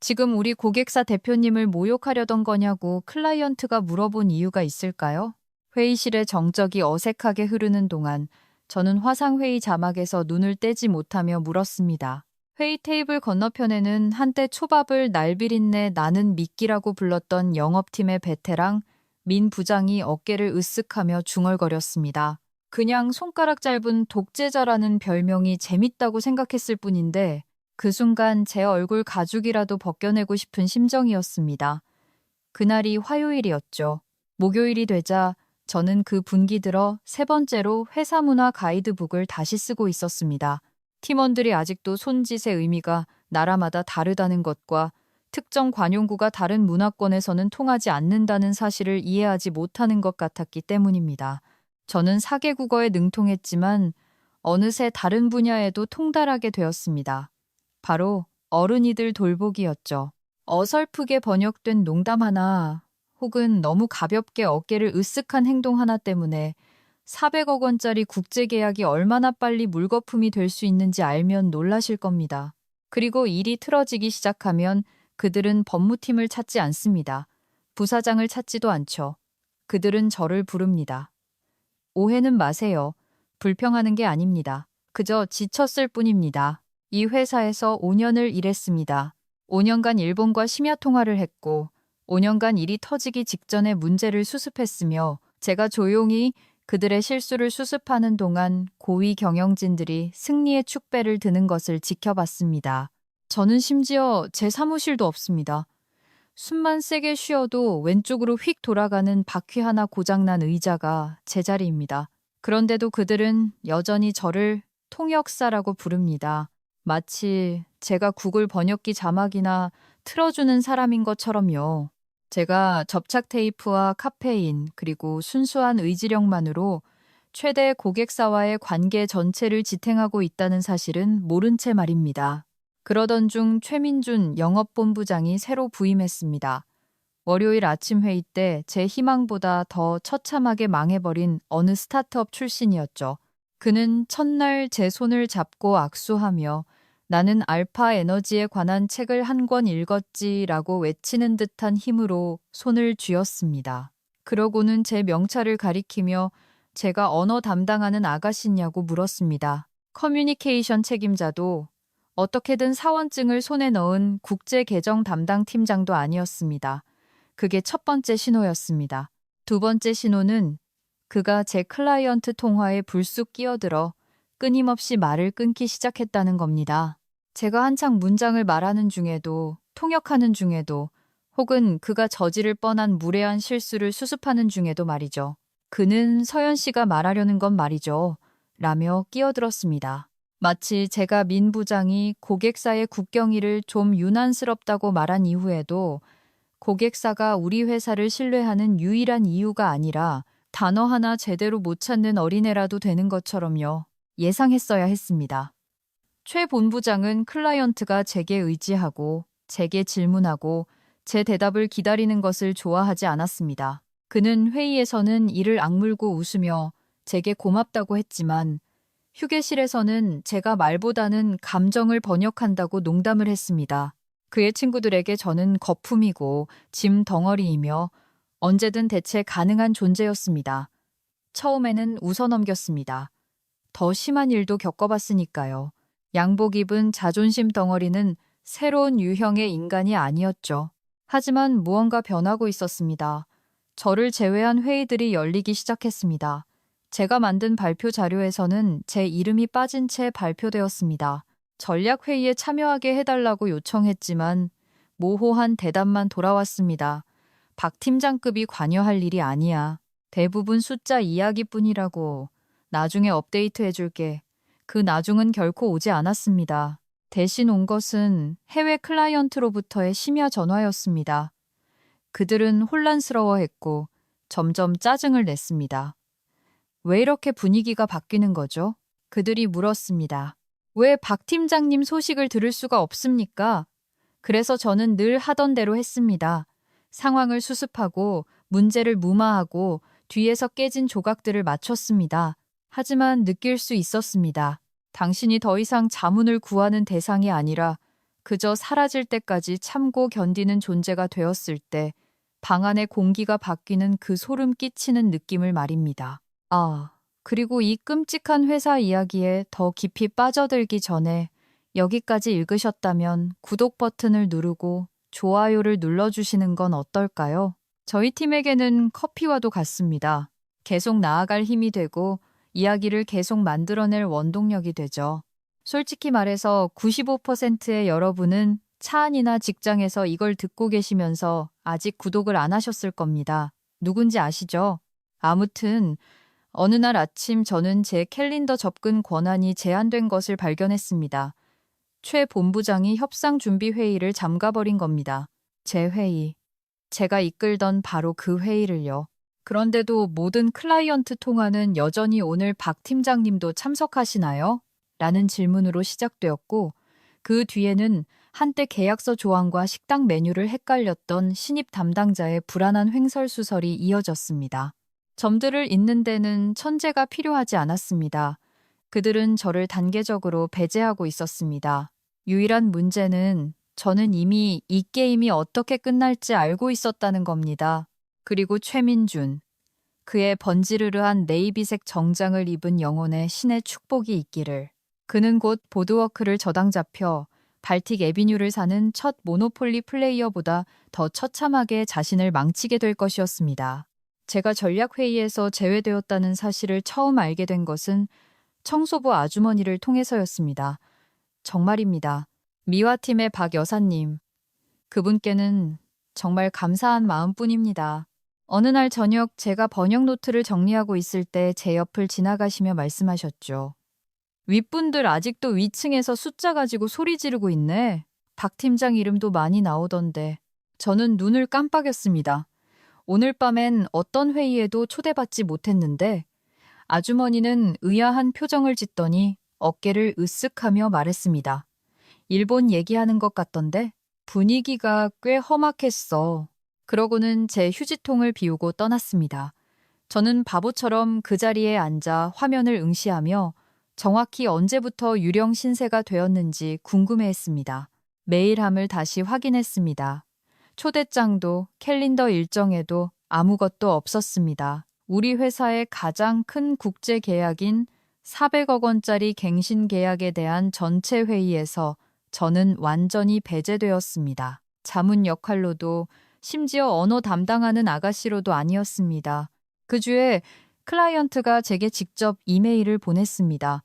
지금 우리 고객사 대표님을 모욕하려던 거냐고 클라이언트가 물어본 이유가 있을까요? 회의실의 정적이 어색하게 흐르는 동안 저는 화상회의 자막에서 눈을 떼지 못하며 물었습니다. 회의 테이블 건너편에는 한때 초밥을 날비린내 나는 미끼라고 불렀던 영업팀의 베테랑 민 부장이 어깨를 으쓱하며 중얼거렸습니다. 그냥 손가락 짧은 독재자라는 별명이 재밌다고 생각했을 뿐인데 그 순간 제 얼굴 가죽이라도 벗겨내고 싶은 심정이었습니다. 그날이 화요일이었죠. 목요일이 되자 저는 그 분기 들어 세 번째로 회사 문화 가이드북을 다시 쓰고 있었습니다. 팀원들이 아직도 손짓의 의미가 나라마다 다르다는 것과 특정 관용구가 다른 문화권에서는 통하지 않는다는 사실을 이해하지 못하는 것 같았기 때문입니다. 저는 사개국어에 능통했지만 어느새 다른 분야에도 통달하게 되었습니다. 바로 어른이들 돌보기였죠. 어설프게 번역된 농담 하나 혹은 너무 가볍게 어깨를 으쓱한 행동 하나 때문에 400억 원짜리 국제계약이 얼마나 빨리 물거품이 될 수 있는지 알면 놀라실 겁니다. 그리고 일이 틀어지기 시작하면 그들은 법무팀을 찾지 않습니다. 부사장을 찾지도 않죠. 그들은 저를 부릅니다. 오해는 마세요. 불평하는 게 아닙니다. 그저 지쳤을 뿐입니다. 이 회사에서 5년을 일했습니다. 5년간 일본과 심야 통화를 했고 5년간 일이 터지기 직전에 문제를 수습했으며 제가 조용히 그들의 실수를 수습하는 동안 고위 경영진들이 승리의 축배를 드는 것을 지켜봤습니다. 저는 심지어 제 사무실도 없습니다. 숨만 세게 쉬어도 왼쪽으로 휙 돌아가는 바퀴 하나 고장난 의자가 제 자리입니다. 그런데도 그들은 여전히 저를 통역사라고 부릅니다. 마치 제가 구글 번역기 자막이나 틀어주는 사람인 것처럼요. 제가 접착 테이프와 카페인 그리고 순수한 의지력만으로 최대 고객사와의 관계 전체를 지탱하고 있다는 사실은 모른 채 말입니다. 그러던 중 최민준 영업본부장이 새로 부임했습니다. 월요일 아침 회의 때 제 희망보다 더 처참하게 망해버린 어느 스타트업 출신이었죠. 그는 첫날 제 손을 잡고 악수하며 나는 알파 에너지에 관한 책을 한 권 읽었지라고 외치는 듯한 힘으로 손을 쥐었습니다. 그러고는 제 명찰을 가리키며 제가 언어 담당하는 아가씨냐고 물었습니다. 커뮤니케이션 책임자도 어떻게든 사원증을 손에 넣은 국제계정 담당 팀장도 아니었습니다. 그게 첫 번째 신호였습니다. 두 번째 신호는 그가 제 클라이언트 통화에 불쑥 끼어들어 끊임없이 말을 끊기 시작했다는 겁니다. 제가 한창 문장을 말하는 중에도 통역하는 중에도 혹은 그가 저지를 뻔한 무례한 실수를 수습하는 중에도 말이죠. 그는 서연 씨가 말하려는 건 말이죠. 라며 끼어들었습니다. 마치 제가 민 부장이 고객사의 국경일을 좀 유난스럽다고 말한 이후에도 고객사가 우리 회사를 신뢰하는 유일한 이유가 아니라 단어 하나 제대로 못 찾는 어린애라도 되는 것처럼요. 예상했어야 했습니다. 최 본부장은 클라이언트가 제게 의지하고 제게 질문하고 제 대답을 기다리는 것을 좋아하지 않았습니다. 그는 회의에서는 이를 악물고 웃으며 제게 고맙다고 했지만 휴게실에서는 제가 말보다는 감정을 번역한다고 농담을 했습니다. 그의 친구들에게 저는 거품이고 짐 덩어리이며 언제든 대체 가능한 존재였습니다. 처음에는 웃어넘겼습니다. 더 심한 일도 겪어봤으니까요. 양복 입은 자존심 덩어리는 새로운 유형의 인간이 아니었죠. 하지만 무언가 변하고 있었습니다. 저를 제외한 회의들이 열리기 시작했습니다. 제가 만든 발표 자료에서는 제 이름이 빠진 채 발표되었습니다. 전략회의에 참여하게 해달라고 요청했지만 모호한 대답만 돌아왔습니다. 박 팀장급이 관여할 일이 아니야. 대부분 숫자 이야기뿐이라고. 나중에 업데이트 해줄게. 그 나중은 결코 오지 않았습니다. 대신 온 것은 해외 클라이언트로부터의 심야 전화였습니다. 그들은 혼란스러워했고 점점 짜증을 냈습니다. 왜 이렇게 분위기가 바뀌는 거죠? 그들이 물었습니다. 왜 박 팀장님 소식을 들을 수가 없습니까? 그래서 저는 늘 하던 대로 했습니다. 상황을 수습하고 문제를 무마하고 뒤에서 깨진 조각들을 맞췄습니다. 하지만 느낄 수 있었습니다. 당신이 더 이상 자문을 구하는 대상이 아니라 그저 사라질 때까지 참고 견디는 존재가 되었을 때 방 안의 공기가 바뀌는 그 소름 끼치는 느낌을 말입니다. 아, 그리고 이 끔찍한 회사 이야기에 더 깊이 빠져들기 전에 여기까지 읽으셨다면 구독 버튼을 누르고 좋아요를 눌러주시는 건 어떨까요? 저희 팀에게는 커피와도 같습니다. 계속 나아갈 힘이 되고 이야기를 계속 만들어낼 원동력이 되죠. 솔직히 말해서 95%의 여러분은 차 안이나 직장에서 이걸 듣고 계시면서 아직 구독을 안 하셨을 겁니다. 누군지 아시죠? 아무튼 어느 날 아침 저는 제 캘린더 접근 권한이 제한된 것을 발견했습니다. 최 본부장이 협상 준비 회의를 잠가버린 겁니다. 제 회의. 제가 이끌던 바로 그 회의를요. 그런데도 모든 클라이언트 통화는 여전히 오늘 박 팀장님도 참석하시나요? 라는 질문으로 시작되었고 그 뒤에는 한때 계약서 조항과 식당 메뉴를 헷갈렸던 신입 담당자의 불안한 횡설수설이 이어졌습니다. 점들을 잇는 데는 천재가 필요하지 않았습니다. 그들은 저를 단계적으로 배제하고 있었습니다. 유일한 문제는 저는 이미 이 게임이 어떻게 끝날지 알고 있었다는 겁니다. 그리고 최민준. 그의 번지르르한 네이비색 정장을 입은 영혼에 신의 축복이 있기를. 그는 곧 보드워크를 저당 잡혀 발틱 애비뉴를 사는 첫 모노폴리 플레이어보다 더 처참하게 자신을 망치게 될 것이었습니다. 제가 전략회의에서 제외되었다는 사실을 처음 알게 된 것은 청소부 아주머니를 통해서였습니다. 정말입니다. 미화팀의 박 여사님. 그분께는 정말 감사한 마음뿐입니다. 어느 날 저녁 제가 번역 노트를 정리하고 있을 때 제 옆을 지나가시며 말씀하셨죠. 윗분들 아직도 위층에서 숫자 가지고 소리 지르고 있네. 박 팀장 이름도 많이 나오던데. 저는 눈을 깜빡였습니다. 오늘 밤엔 어떤 회의에도 초대받지 못했는데 아주머니는 의아한 표정을 짓더니 어깨를 으쓱하며 말했습니다. 일본 얘기하는 것 같던데 분위기가 꽤 험악했어. 그러고는 제 휴지통을 비우고 떠났습니다. 저는 바보처럼 그 자리에 앉아 화면을 응시하며 정확히 언제부터 유령 신세가 되었는지 궁금해했습니다. 메일함을 다시 확인했습니다. 초대장도 캘린더 일정에도 아무것도 없었습니다. 우리 회사의 가장 큰 국제 계약인 400억 원짜리 갱신 계약에 대한 전체 회의에서 저는 완전히 배제되었습니다. 자문 역할로도 심지어 언어 담당하는 아가씨로도 아니었습니다. 그 주에 클라이언트가 제게 직접 이메일을 보냈습니다.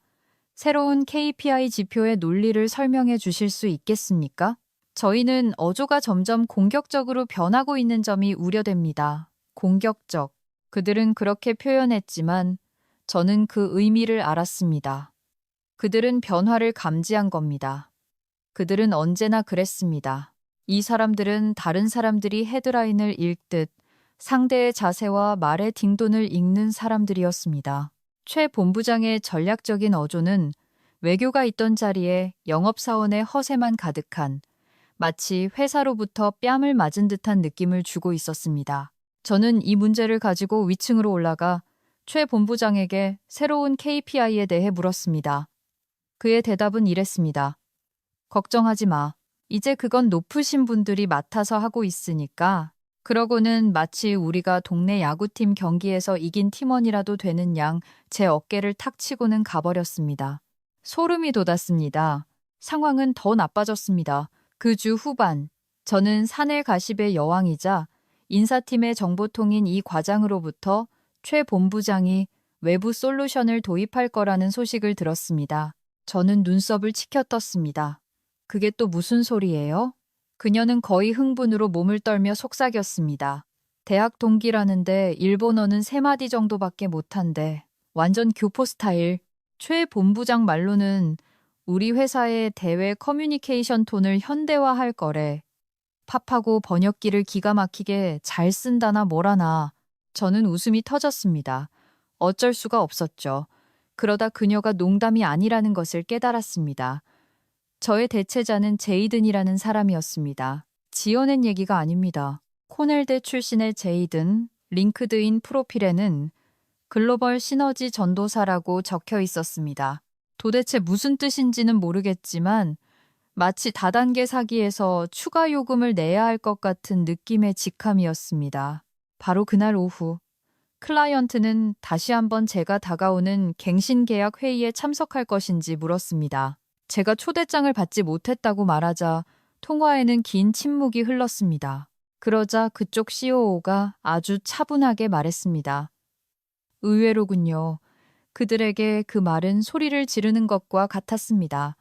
새로운 KPI 지표의 논리를 설명해 주실 수 있겠습니까? 저희는 어조가 점점 공격적으로 변하고 있는 점이 우려됩니다. 공격적. 그들은 그렇게 표현했지만 저는 그 의미를 알았습니다. 그들은 변화를 감지한 겁니다. 그들은 언제나 그랬습니다. 이 사람들은 다른 사람들이 헤드라인을 읽듯 상대의 자세와 말의 딩돈을 읽는 사람들이었습니다. 최 본부장의 전략적인 어조는 외교가 있던 자리에 영업사원의 허세만 가득한 마치 회사로부터 뺨을 맞은 듯한 느낌을 주고 있었습니다. 저는 이 문제를 가지고 위층으로 올라가 최 본부장에게 새로운 KPI에 대해 물었습니다. 그의 대답은 이랬습니다. 걱정하지 마. 이제 그건 높으신 분들이 맡아서 하고 있으니까. 그러고는 마치 우리가 동네 야구팀 경기에서 이긴 팀원이라도 되는 양 제 어깨를 탁 치고는 가버렸습니다. 소름이 돋았습니다. 상황은 더 나빠졌습니다. 그 주 후반, 저는 사내 가십의 여왕이자 인사팀의 정보통인 이 과장으로부터 최 본부장이 외부 솔루션을 도입할 거라는 소식을 들었습니다. 저는 눈썹을 치켜떴습니다. 그게 또 무슨 소리예요? 그녀는 거의 흥분으로 몸을 떨며 속삭였습니다. 대학 동기라는데 일본어는 3마디 정도밖에 못한대. 완전 교포 스타일. 최 본부장 말로는 우리 회사의 대외 커뮤니케이션 톤을 현대화할 거래. 팝하고 번역기를 기가 막히게 잘 쓴다나 뭐라나. 저는 웃음이 터졌습니다. 어쩔 수가 없었죠. 그러다 그녀가 농담이 아니라는 것을 깨달았습니다. 저의 대체자는 제이든이라는 사람이었습니다. 지어낸 얘기가 아닙니다. 코넬대 출신의 제이든, 링크드인 프로필에는 글로벌 시너지 전도사라고 적혀 있었습니다. 도대체 무슨 뜻인지는 모르겠지만 마치 다단계 사기에서 추가 요금을 내야 할 것 같은 느낌의 직함이었습니다. 바로 그날 오후, 클라이언트는 다시 한번 제가 다가오는 갱신 계약 회의에 참석할 것인지 물었습니다. 제가 초대장을 받지 못했다고 말하자 통화에는 긴 침묵이 흘렀습니다. 그러자 그쪽 COO가 아주 차분하게 말했습니다. 의외로군요. 그들에게 그 말은 소리를 지르는 것과 같았습니다.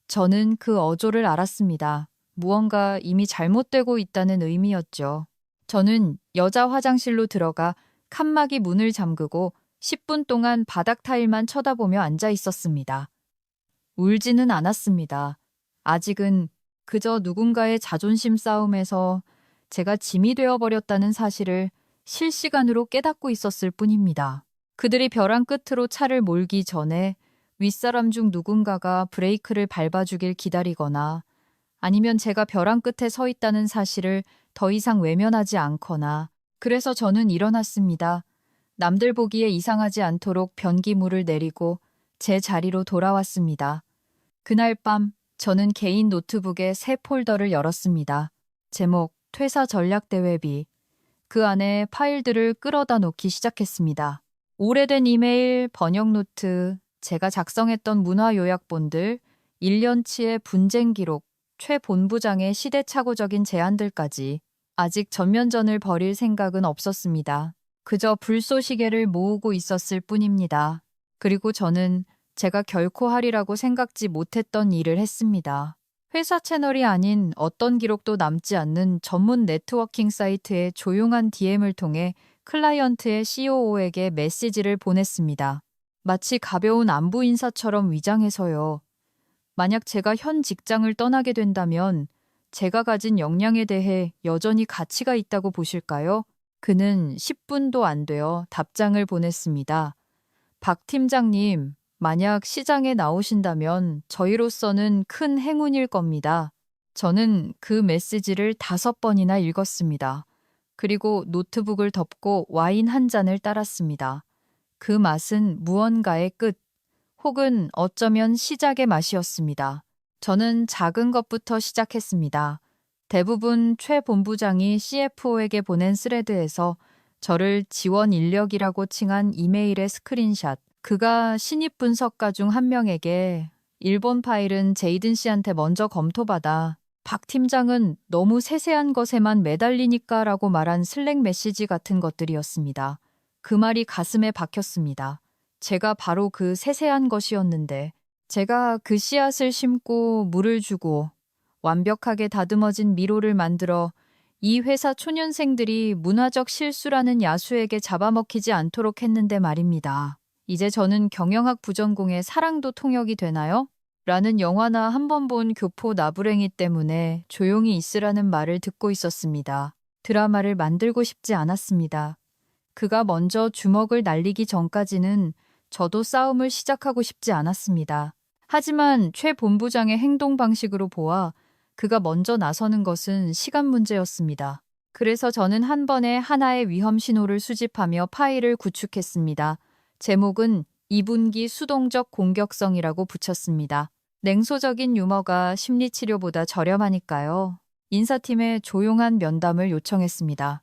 저는 그 어조를 알았습니다. 무언가 이미 잘못되고 있다는 의미였죠. 저는 여자 화장실로 들어가 칸막이 문을 잠그고 10분 동안 바닥 타일만 쳐다보며 앉아 있었습니다. 울지는 않았습니다. 아직은 그저 누군가의 자존심 싸움에서 제가 짐이 되어버렸다는 사실을 실시간으로 깨닫고 있었을 뿐입니다. 그들이 벼랑 끝으로 차를 몰기 전에 윗사람 중 누군가가 브레이크를 밟아주길 기다리거나 아니면 제가 벼랑 끝에 서 있다는 사실을 더 이상 외면하지 않거나 그래서 저는 일어났습니다. 남들 보기에 이상하지 않도록 변기물을 내리고 제 자리로 돌아왔습니다. 그날 밤 저는 개인 노트북에 새 폴더를 열었습니다. 제목 퇴사 전략 대회비. 그 안에 파일들을 끌어다 놓기 시작했습니다. 오래된 이메일, 번역 노트, 제가 작성했던 문화 요약본들, 1년치의 분쟁 기록, 최 본부장의 시대착오적인 제안들까지 아직 전면전을 벌일 생각은 없었습니다. 그저 불쏘시개를 모으고 있었을 뿐입니다. 그리고 저는 제가 결코 하리라고 생각지 못했던 일을 했습니다. 회사 채널이 아닌 어떤 기록도 남지 않는 전문 네트워킹 사이트의 조용한 DM을 통해 클라이언트의 COO에게 메시지를 보냈습니다. 마치 가벼운 안부 인사처럼 위장해서요. 만약 제가 현 직장을 떠나게 된다면 제가 가진 역량에 대해 여전히 가치가 있다고 보실까요? 그는 10분도 안 되어 답장을 보냈습니다. 박 팀장님, 만약 시장에 나오신다면 저희로서는 큰 행운일 겁니다. 저는 그 메시지를 5번이나 읽었습니다. 그리고 노트북을 덮고 와인 한 잔을 따랐습니다. 그 맛은 무언가의 끝, 혹은 어쩌면 시작의 맛이었습니다. 저는 작은 것부터 시작했습니다. 대부분 최 본부장이 CFO에게 보낸 스레드에서 저를 지원 인력이라고 칭한 이메일의 스크린샷, 그가 신입 분석가 중 한 명에게 일본 파일은 제이든 씨한테 먼저 검토받아. 박 팀장은 너무 세세한 것에만 매달리니까 라고 말한 슬랙 메시지 같은 것들이었습니다. 그 말이 가슴에 박혔습니다. 제가 바로 그 세세한 것이었는데 제가 그 씨앗을 심고 물을 주고 완벽하게 다듬어진 미로를 만들어 이 회사 초년생들이 문화적 실수라는 야수에게 잡아먹히지 않도록 했는데 말입니다. 이제 저는 경영학 부전공의 사랑도 통역이 되나요? 라는 영화나 한 번 본 교포 나부랭이 때문에 조용히 있으라는 말을 듣고 있었습니다. 드라마를 만들고 싶지 않았습니다. 그가 먼저 주먹을 날리기 전까지는 저도 싸움을 시작하고 싶지 않았습니다. 하지만 최 본부장의 행동 방식으로 보아 그가 먼저 나서는 것은 시간 문제였습니다. 그래서 저는 한 번에 하나의 위험 신호를 수집하며 파일을 구축했습니다. 제목은 2분기 수동적 공격성이라고 붙였습니다. 냉소적인 유머가 심리치료보다 저렴하니까요. 인사팀에 조용한 면담을 요청했습니다.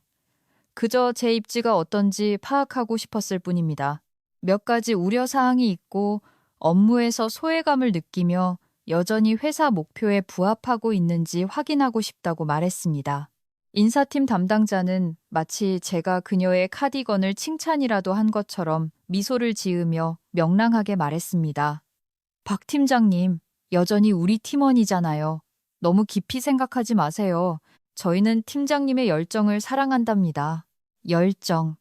그저 제 입지가 어떤지 파악하고 싶었을 뿐입니다. 몇 가지 우려사항이 있고 업무에서 소외감을 느끼며 여전히 회사 목표에 부합하고 있는지 확인하고 싶다고 말했습니다. 인사팀 담당자는 마치 제가 그녀의 카디건을 칭찬이라도 한 것처럼 미소를 지으며 명랑하게 말했습니다. 박 팀장님, 여전히 우리 팀원이잖아요. 너무 깊이 생각하지 마세요. 저희는 팀장님의 열정을 사랑한답니다. 열정.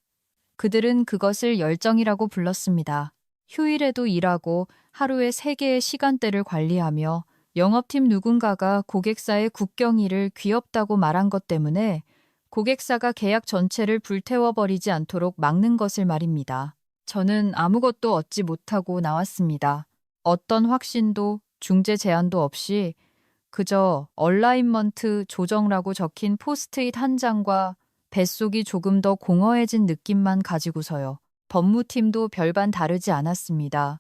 그들은 그것을 열정이라고 불렀습니다. 휴일에도 일하고 하루에 3개의 시간대를 관리하며 영업팀 누군가가 고객사의 국경일을 귀엽다고 말한 것 때문에 고객사가 계약 전체를 불태워버리지 않도록 막는 것을 말입니다. 저는 아무것도 얻지 못하고 나왔습니다. 어떤 확신도 중재 제안도 없이 그저 얼라인먼트 조정라고 적힌 포스트잇 한 장과 뱃속이 조금 더 공허해진 느낌만 가지고서요. 법무팀도 별반 다르지 않았습니다.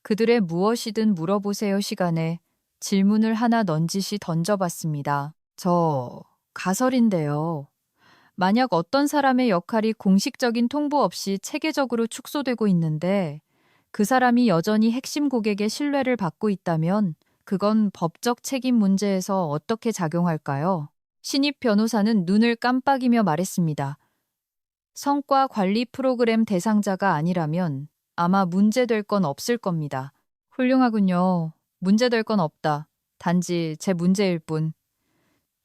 그들의 무엇이든 물어보세요 시간에 질문을 하나 넌지시 던져봤습니다. 저 가설인데요. 만약 어떤 사람의 역할이 공식적인 통보 없이 체계적으로 축소되고 있는데 그 사람이 여전히 핵심 고객의 신뢰를 받고 있다면 그건 법적 책임 문제에서 어떻게 작용할까요? 신입 변호사는 눈을 깜빡이며 말했습니다. 성과 관리 프로그램 대상자가 아니라면 아마 문제될 건 없을 겁니다. 훌륭하군요. 문제될 건 없다. 단지 제 문제일 뿐.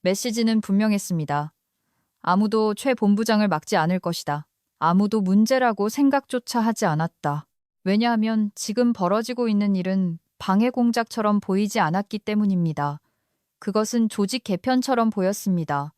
메시지는 분명했습니다. 아무도 최 본부장을 막지 않을 것이다. 아무도 문제라고 생각조차 하지 않았다. 왜냐하면 지금 벌어지고 있는 일은 방해 공작처럼 보이지 않았기 때문입니다. 그것은 조직 개편처럼 보였습니다.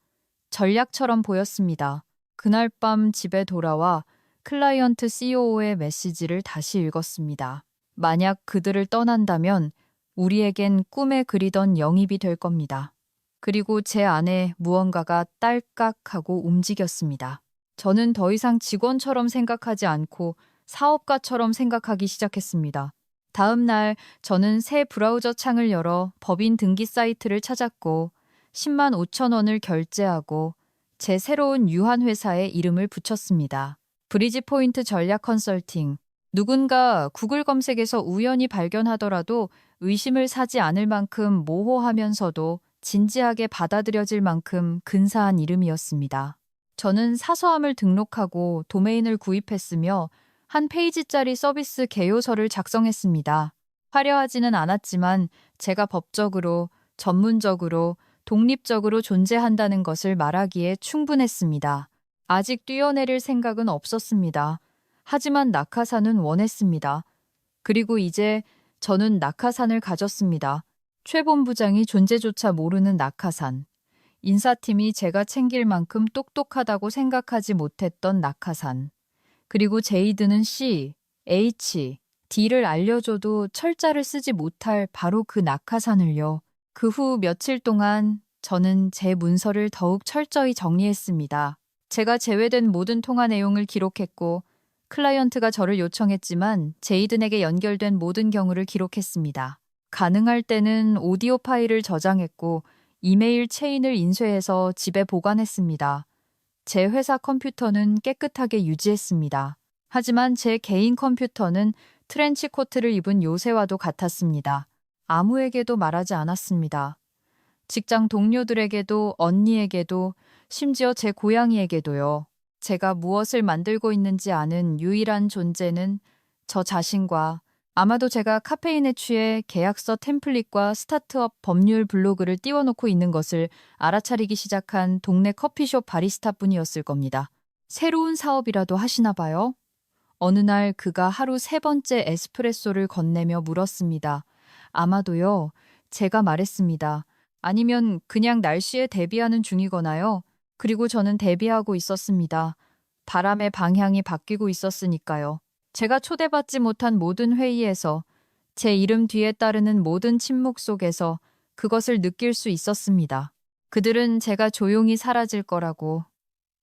전략처럼 보였습니다. 그날 밤 집에 돌아와 클라이언트 CEO의 메시지를 다시 읽었습니다. 만약 그들을 떠난다면 우리에겐 꿈에 그리던 영입이 될 겁니다. 그리고 제 안에 무언가가 딸깍하고 움직였습니다. 저는 더 이상 직원처럼 생각하지 않고 사업가처럼 생각하기 시작했습니다. 다음 날 저는 새 브라우저 창을 열어 법인 등기 사이트를 찾았고 10만 5천 원을 결제하고 제 새로운 유한 회사에 이름을 붙였습니다. 브리지포인트 전략 컨설팅. 누군가 구글 검색에서 우연히 발견하더라도 의심을 사지 않을 만큼 모호하면서도 진지하게 받아들여질 만큼 근사한 이름이었습니다. 저는 사서함을 등록하고 도메인을 구입했으며 한 페이지짜리 서비스 개요서를 작성했습니다. 화려하지는 않았지만 제가 법적으로, 전문적으로, 독립적으로 존재한다는 것을 말하기에 충분했습니다. 아직 뛰어내릴 생각은 없었습니다. 하지만 낙하산은 원했습니다. 그리고 이제 저는 낙하산을 가졌습니다. 최 본부장이 존재조차 모르는 낙하산. 인사팀이 제가 챙길 만큼 똑똑하다고 생각하지 못했던 낙하산. 그리고 제이드는 C, H, D를 알려줘도 철자를 쓰지 못할 바로 그 낙하산을요. 그 후 며칠 동안 저는 제 문서를 더욱 철저히 정리했습니다. 제가 제외된 모든 통화 내용을 기록했고 클라이언트가 저를 요청했지만 제이든에게 연결된 모든 경우를 기록했습니다. 가능할 때는 오디오 파일을 저장했고 이메일 체인을 인쇄해서 집에 보관했습니다. 제 회사 컴퓨터는 깨끗하게 유지했습니다. 하지만 제 개인 컴퓨터는 트렌치 코트를 입은 요새와도 같았습니다. 아무에게도 말하지 않았습니다. 직장 동료들에게도 언니에게도 심지어 제 고양이에게도요. 제가 무엇을 만들고 있는지 아는 유일한 존재는 저 자신과 아마도 제가 카페인에 취해 계약서 템플릿과 스타트업 법률 블로그를 띄워놓고 있는 것을 알아차리기 시작한 동네 커피숍 바리스타뿐이었을 겁니다. 새로운 사업이라도 하시나 봐요? 어느 날 그가 하루 3번째 에스프레소를 건네며 물었습니다. 아마도요. 제가 말했습니다. 아니면 그냥 날씨에 대비하는 중이거나요. 그리고 저는 대비하고 있었습니다. 바람의 방향이 바뀌고 있었으니까요. 제가 초대받지 못한 모든 회의에서 제 이름 뒤에 따르는 모든 침묵 속에서 그것을 느낄 수 있었습니다. 그들은 제가 조용히 사라질 거라고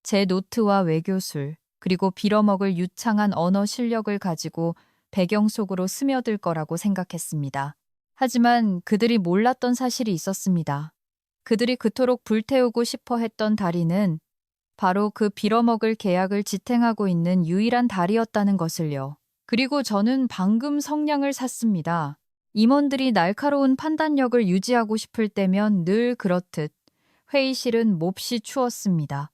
제 노트와 외교술 그리고 빌어먹을 유창한 언어 실력을 가지고 배경 속으로 스며들 거라고 생각했습니다. 하지만 그들이 몰랐던 사실이 있었습니다. 그들이 그토록 불태우고 싶어 했던 다리는 바로 그 빌어먹을 계약을 지탱하고 있는 유일한 다리였다는 것을요. 그리고 저는 방금 성냥을 샀습니다. 임원들이 날카로운 판단력을 유지하고 싶을 때면 늘 그렇듯 회의실은 몹시 추웠습니다.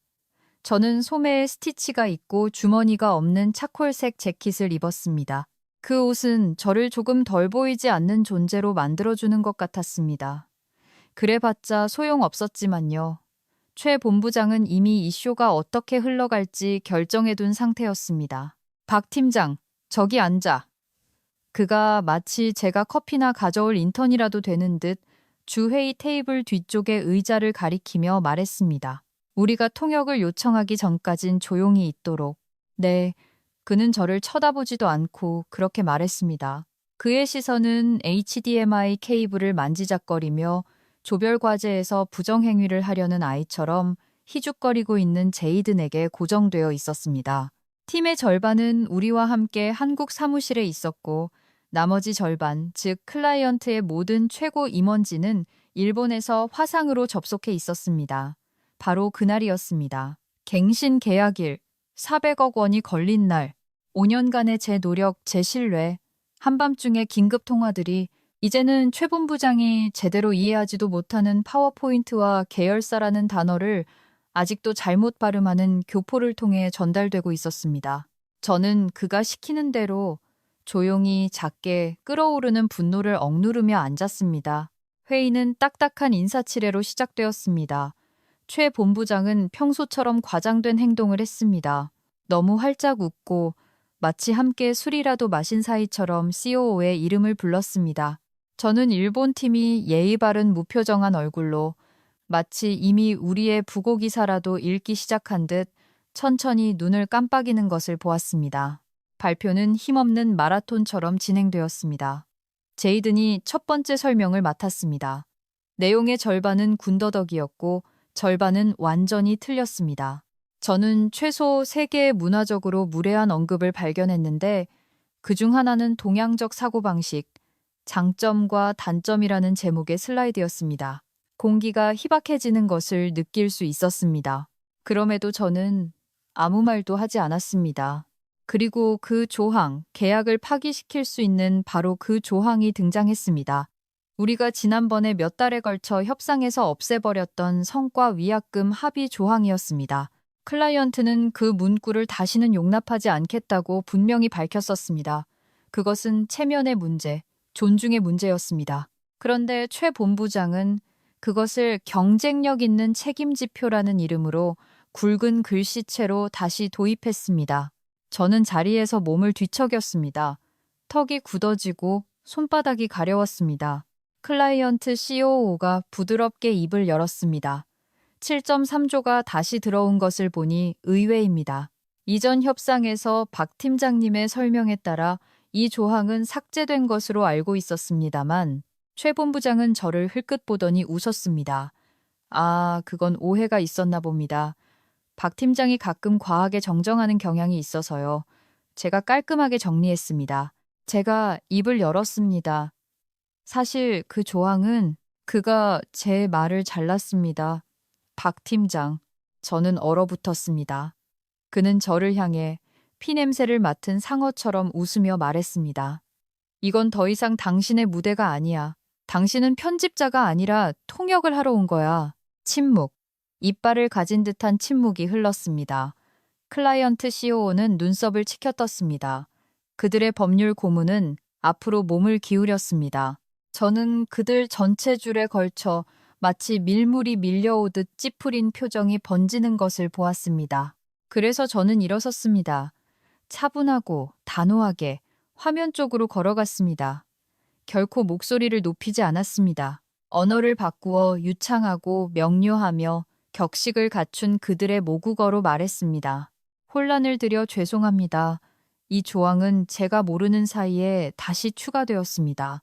저는 소매에 스티치가 있고 주머니가 없는 차콜색 재킷을 입었습니다. 그 옷은 저를 조금 덜 보이지 않는 존재로 만들어주는 것 같았습니다. 그래봤자 소용없었지만요. 최 본부장은 이미 이 쇼가 어떻게 흘러갈지 결정해둔 상태였습니다. 박 팀장, 저기 앉아. 그가 마치 제가 커피나 가져올 인턴이라도 되는 듯 주회의 테이블 뒤쪽의 의자를 가리키며 말했습니다. 우리가 통역을 요청하기 전까진 조용히 있도록. 네, 그는 저를 쳐다보지도 않고 그렇게 말했습니다. 그의 시선은 HDMI 케이블을 만지작거리며 조별 과제에서 부정행위를 하려는 아이처럼 희죽거리고 있는 제이든에게 고정되어 있었습니다. 팀의 절반은 우리와 함께 한국 사무실에 있었고 나머지 절반, 즉 클라이언트의 모든 최고 임원진은 일본에서 화상으로 접속해 있었습니다. 바로 그날이었습니다. 갱신 계약일, 400억 원이 걸린 날, 5년간의 제 노력, 제 신뢰, 한밤중에 긴급 통화들이 이제는 최 본부장이 제대로 이해하지도 못하는 파워포인트와 계열사라는 단어를 아직도 잘못 발음하는 교포를 통해 전달되고 있었습니다. 저는 그가 시키는 대로 조용히 작게 끓어오르는 분노를 억누르며 앉았습니다. 회의는 딱딱한 인사치레로 시작되었습니다. 최 본부장은 평소처럼 과장된 행동을 했습니다. 너무 활짝 웃고 마치 함께 술이라도 마신 사이처럼 COO의 이름을 불렀습니다. 저는 일본 팀이 예의 바른 무표정한 얼굴로 마치 이미 우리의 부고 기사라도 읽기 시작한 듯 천천히 눈을 깜빡이는 것을 보았습니다. 발표는 힘없는 마라톤처럼 진행되었습니다. 제이든이 첫 번째 설명을 맡았습니다. 내용의 절반은 군더더기였고 절반은 완전히 틀렸습니다. 저는 최소 3개의 문화적으로 무례한 언급을 발견했는데 그중 하나는 동양적 사고방식, 장점과 단점이라는 제목의 슬라이드였습니다. 공기가 희박해지는 것을 느낄 수 있었습니다. 그럼에도 저는 아무 말도 하지 않았습니다. 그리고 그 조항, 계약을 파기시킬 수 있는 바로 그 조항이 등장했습니다. 우리가 지난번에 몇 달에 걸쳐 협상에서 없애버렸던 성과 위약금 합의 조항이었습니다. 클라이언트는 그 문구를 다시는 용납하지 않겠다고 분명히 밝혔었습니다. 그것은 체면의 문제, 존중의 문제였습니다. 그런데 최 본부장은 그것을 경쟁력 있는 책임지표라는 이름으로 굵은 글씨체로 다시 도입했습니다. 저는 자리에서 몸을 뒤척였습니다. 턱이 굳어지고 손바닥이 가려웠습니다. 클라이언트 COO가 부드럽게 입을 열었습니다. 7.3조가 다시 들어온 것을 보니 의외입니다. 이전 협상에서 박 팀장님의 설명에 따라 이 조항은 삭제된 것으로 알고 있었습니다만 최 본부장은 저를 흘끗 보더니 웃었습니다. 아, 그건 오해가 있었나 봅니다. 박 팀장이 가끔 과하게 정정하는 경향이 있어서요. 제가 깔끔하게 정리했습니다. 제가 입을 열었습니다. 사실 그 조항은 그가 제 말을 잘랐습니다. 박 팀장, 저는 얼어붙었습니다. 그는 저를 향해 피냄새를 맡은 상어처럼 웃으며 말했습니다. 이건 더 이상 당신의 무대가 아니야. 당신은 편집자가 아니라 통역을 하러 온 거야. 침묵. 이빨을 가진 듯한 침묵이 흘렀습니다. 클라이언트 COO는 눈썹을 치켜떴습니다. 그들의 법률 고문은 앞으로 몸을 기울였습니다. 저는 그들 전체 줄에 걸쳐 마치 밀물이 밀려오듯 찌푸린 표정이 번지는 것을 보았습니다. 그래서 저는 일어섰습니다. 차분하고 단호하게 화면 쪽으로 걸어갔습니다. 결코 목소리를 높이지 않았습니다. 언어를 바꾸어 유창하고 명료하며 격식을 갖춘 그들의 모국어로 말했습니다. 혼란을 드려 죄송합니다. 이 조항은 제가 모르는 사이에 다시 추가되었습니다.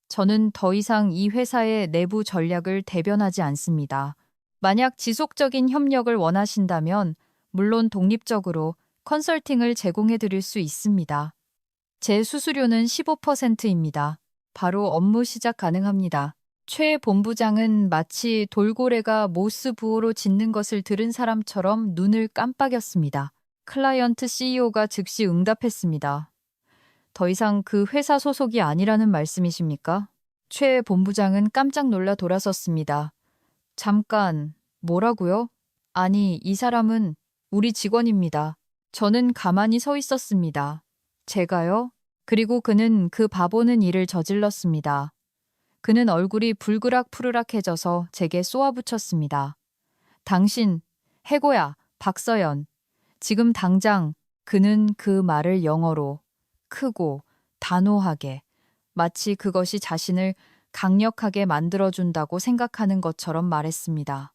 저는 더 이상 이 회사의 내부 전략을 대변하지 않습니다. 만약 지속적인 협력을 원하신다면 물론 독립적으로 컨설팅을 제공해 드릴 수 있습니다. 제 수수료는 15%입니다. 바로 업무 시작 가능합니다. 최 본부장은 마치 돌고래가 모스 부호로 짖는 것을 들은 사람처럼 눈을 깜빡였습니다. 클라이언트 CEO가 즉시 응답했습니다. 더 이상 그 회사 소속이 아니라는 말씀이십니까? 최 본부장은 깜짝 놀라 돌아섰습니다. 잠깐, 뭐라고요? 아니, 이 사람은 우리 직원입니다. 저는 가만히 서 있었습니다. 제가요? 그리고 그는 그 바보는 일을 저질렀습니다. 그는 얼굴이 불그락푸르락해져서 제게 쏘아붙였습니다. 당신, 해고야, 박서연. 지금 당장. 그는 그 말을 영어로 크고 단호하게 마치 그것이 자신을 강력하게 만들어준다고 생각하는 것처럼 말했습니다.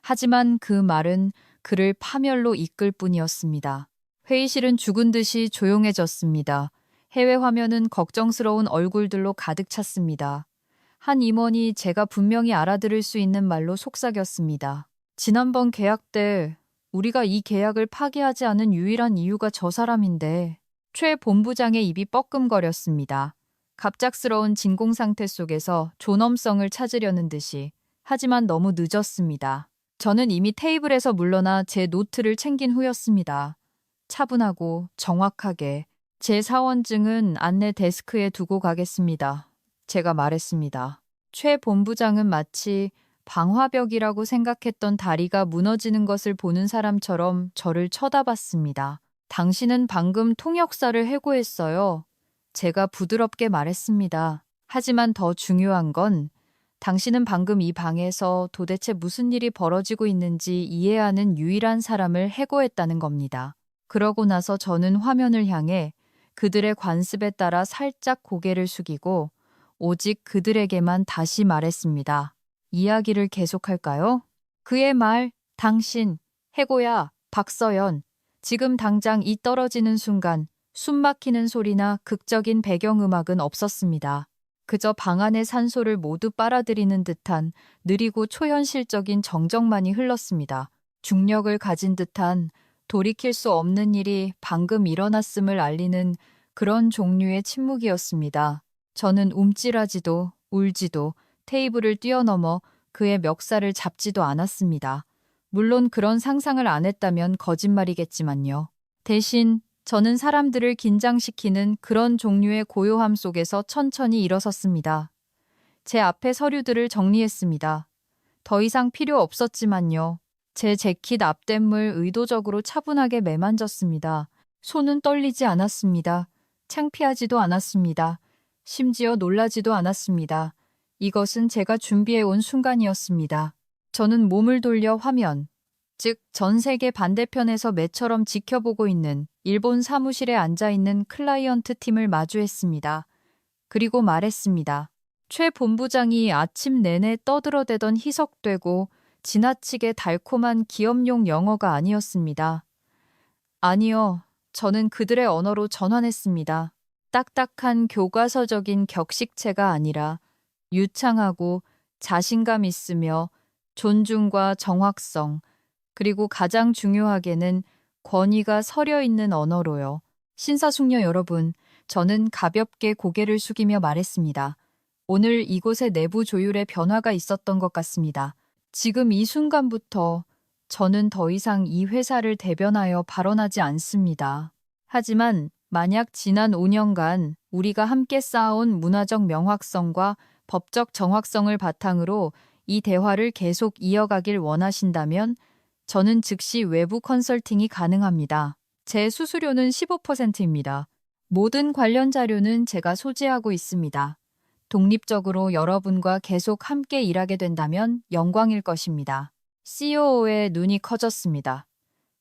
하지만 그 말은 그를 파멸로 이끌 뿐이었습니다. 회의실은 죽은 듯이 조용해졌습니다. 해외 화면은 걱정스러운 얼굴들로 가득 찼습니다. 한 임원이 제가 분명히 알아들을 수 있는 말로 속삭였습니다. 지난번 계약 때 우리가 이 계약을 파기하지 않은 유일한 이유가 저 사람인데 최 본부장의 입이 뻐끔거렸습니다. 갑작스러운 진공 상태 속에서 존엄성을 찾으려는 듯이. 하지만 너무 늦었습니다. 저는 이미 테이블에서 물러나 제 노트를 챙긴 후였습니다. 차분하고 정확하게 제 사원증은 안내 데스크에 두고 가겠습니다. 제가 말했습니다. 최 본부장은 마치 방화벽이라고 생각했던 다리가 무너지는 것을 보는 사람처럼 저를 쳐다봤습니다. 당신은 방금 통역사를 해고했어요. 제가 부드럽게 말했습니다. 하지만 더 중요한 건 당신은 방금 이 방에서 도대체 무슨 일이 벌어지고 있는지 이해하는 유일한 사람을 해고했다는 겁니다. 그러고 나서 저는 화면을 향해 그들의 관습에 따라 살짝 고개를 숙이고 오직 그들에게만 다시 말했습니다. 이야기를 계속할까요? 그의 말, 당신, 해고야, 박서연. 지금 당장 이 떨어지는 순간 숨 막히는 소리나 극적인 배경음악은 없었습니다. 그저 방 안의 산소를 모두 빨아들이는 듯한 느리고 초현실적인 정적만이 흘렀습니다. 중력을 가진 듯한 돌이킬 수 없는 일이 방금 일어났음을 알리는 그런 종류의 침묵이었습니다. 저는 움찔하지도 울지도 테이블을 뛰어넘어 그의 멱살을 잡지도 않았습니다. 물론 그런 상상을 안 했다면 거짓말이겠지만요. 대신 저는 사람들을 긴장시키는 그런 종류의 고요함 속에서 천천히 일어섰습니다. 제 앞에 서류들을 정리했습니다. 더 이상 필요 없었지만요. 제 재킷 앞뒷물 의도적으로 차분하게 매만졌습니다. 손은 떨리지 않았습니다. 창피하지도 않았습니다. 심지어 놀라지도 않았습니다. 이것은 제가 준비해온 순간이었습니다. 저는 몸을 돌려 화면, 즉 전 세계 반대편에서 매처럼 지켜보고 있는 일본 사무실에 앉아있는 클라이언트 팀을 마주했습니다. 그리고 말했습니다. 최 본부장이 아침 내내 떠들어대던 희석되고 지나치게 달콤한 기업용 영어가 아니었습니다. 아니요, 저는 그들의 언어로 전환했습니다. 딱딱한 교과서적인 격식체가 아니라 유창하고 자신감 있으며 존중과 정확성, 그리고 가장 중요하게는 권위가 서려 있는 언어로요. 신사숙녀 여러분, 저는 가볍게 고개를 숙이며 말했습니다. 오늘 이곳의 내부 조율에 변화가 있었던 것 같습니다. 지금 이 순간부터 저는 더 이상 이 회사를 대변하여 발언하지 않습니다. 하지만 만약 지난 5년간 우리가 함께 쌓아온 문화적 명확성과 법적 정확성을 바탕으로 이 대화를 계속 이어가길 원하신다면 저는 즉시 외부 컨설팅이 가능합니다. 제 수수료는 15%입니다. 모든 관련 자료는 제가 소지하고 있습니다. 독립적으로 여러분과 계속 함께 일하게 된다면 영광일 것입니다. COO의 눈이 커졌습니다.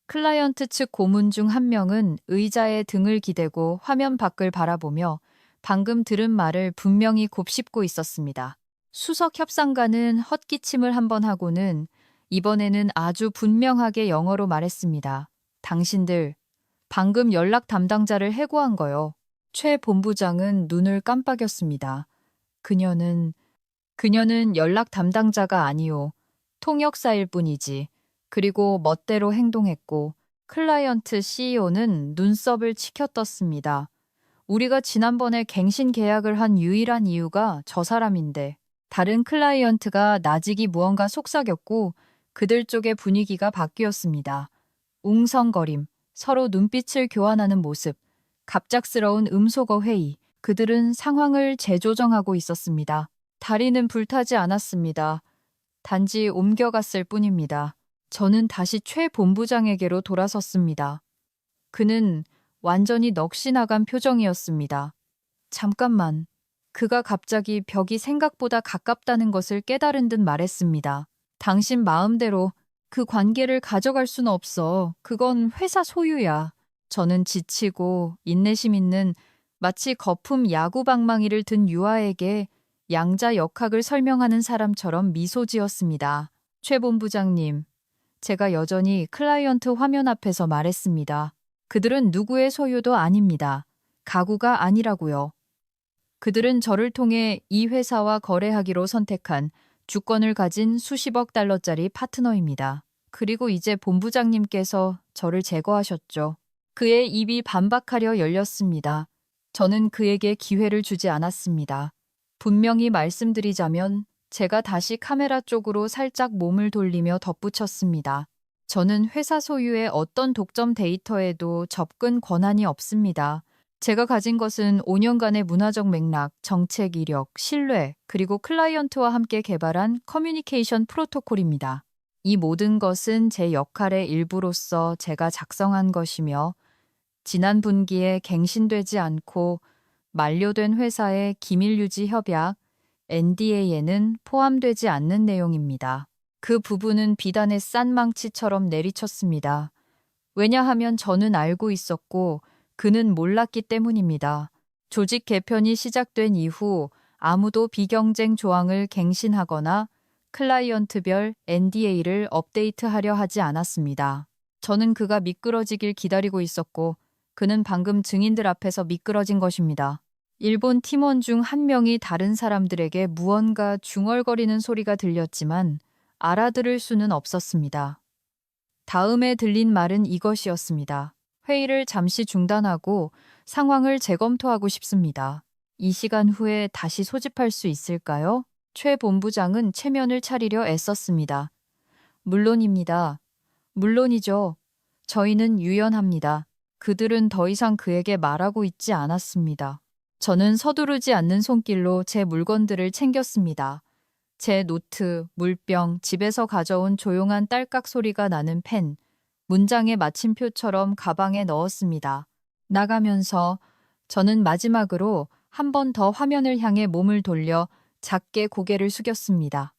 클라이언트 측 고문 중 한 명은 의자에 등을 기대고 화면 밖을 바라보며 방금 들은 말을 분명히 곱씹고 있었습니다. 수석 협상가는 헛기침을 한번 하고는 이번에는 아주 분명하게 영어로 말했습니다. 당신들, 방금 연락 담당자를 해고한 거요. 최 본부장은 눈을 깜빡였습니다. 그녀는 연락 담당자가 아니오. 통역사일 뿐이지. 그리고 멋대로 행동했고 클라이언트 CEO는 눈썹을 치켜떴습니다. 우리가 지난번에 갱신 계약을 한 유일한 이유가 저 사람인데 다른 클라이언트가 나직이 무언가 속삭였고 그들 쪽의 분위기가 바뀌었습니다. 웅성거림, 서로 눈빛을 교환하는 모습, 갑작스러운 음소거 회의. 그들은 상황을 재조정하고 있었습니다. 다리는 불타지 않았습니다. 단지 옮겨갔을 뿐입니다. 저는 다시 최 본부장에게로 돌아섰습니다. 그는 완전히 넋이 나간 표정이었습니다. 잠깐만. 그가 갑자기 벽이 생각보다 가깝다는 것을 깨달은 듯 말했습니다. 당신 마음대로 그 관계를 가져갈 수는 없어. 그건 회사 소유야. 저는 지치고 인내심 있는 마치 거품 야구 방망이를 든 유아에게 양자 역학을 설명하는 사람처럼 미소 지었습니다. 최 본부장님, 제가 여전히 클라이언트 화면 앞에서 말했습니다. 그들은 누구의 소유도 아닙니다. 가구가 아니라고요. 그들은 저를 통해 이 회사와 거래하기로 선택한 주권을 가진 수십억 달러짜리 파트너입니다. 그리고 이제 본부장님께서 저를 제거하셨죠. 그의 입이 반박하려 열렸습니다. 저는 그에게 기회를 주지 않았습니다. 분명히 말씀드리자면 제가 다시 카메라 쪽으로 살짝 몸을 돌리며 덧붙였습니다. 저는 회사 소유의 어떤 독점 데이터에도 접근 권한이 없습니다. 제가 가진 것은 5년간의 문화적 맥락, 정책 이력, 신뢰, 그리고 클라이언트와 함께 개발한 커뮤니케이션 프로토콜입니다. 이 모든 것은 제 역할의 일부로서 제가 작성한 것이며 지난 분기에 갱신되지 않고 만료된 회사의 기밀 유지 협약 NDA에는 포함되지 않는 내용입니다. 그 부분은 비단의 싼 망치처럼 내리쳤습니다. 왜냐하면 저는 알고 있었고 그는 몰랐기 때문입니다. 조직 개편이 시작된 이후 아무도 비경쟁 조항을 갱신하거나 클라이언트별 NDA를 업데이트하려 하지 않았습니다. 저는 그가 미끄러지길 기다리고 있었고 그는 방금 증인들 앞에서 미끄러진 것입니다. 일본 팀원 중 한 명이 다른 사람들에게 무언가 중얼거리는 소리가 들렸지만 알아들을 수는 없었습니다. 다음에 들린 말은 이것이었습니다. 회의를 잠시 중단하고 상황을 재검토하고 싶습니다. 이 시간 후에 다시 소집할 수 있을까요? 최 본부장은 체면을 차리려 애썼습니다. 물론입니다. 물론이죠. 저희는 유연합니다. 그들은 더 이상 그에게 말하고 있지 않았습니다. 저는 서두르지 않는 손길로 제 물건들을 챙겼습니다. 제 노트, 물병, 집에서 가져온 조용한 딸깍 소리가 나는 펜, 문장의 마침표처럼 가방에 넣었습니다. 나가면서 저는 마지막으로 한 번 더 화면을 향해 몸을 돌려 작게 고개를 숙였습니다.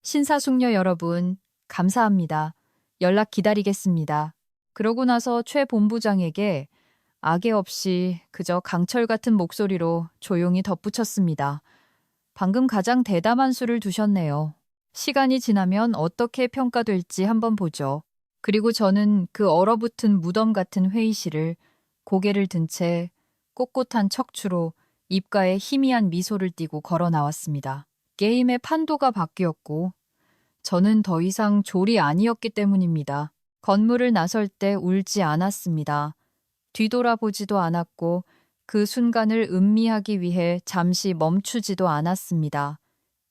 신사숙녀 여러분, 감사합니다. 연락 기다리겠습니다. 그러고 나서 최 본부장에게 악의 없이 그저 강철 같은 목소리로 조용히 덧붙였습니다. 방금 가장 대담한 수를 두셨네요. 시간이 지나면 어떻게 평가될지 한번 보죠. 그리고 저는 그 얼어붙은 무덤 같은 회의실을 고개를 든 채 꼿꼿한 척추로 입가에 희미한 미소를 띠고 걸어 나왔습니다. 게임의 판도가 바뀌었고 저는 더 이상 졸이 아니었기 때문입니다. 건물을 나설 때 울지 않았습니다. 뒤돌아보지도 않았고 그 순간을 음미하기 위해 잠시 멈추지도 않았습니다.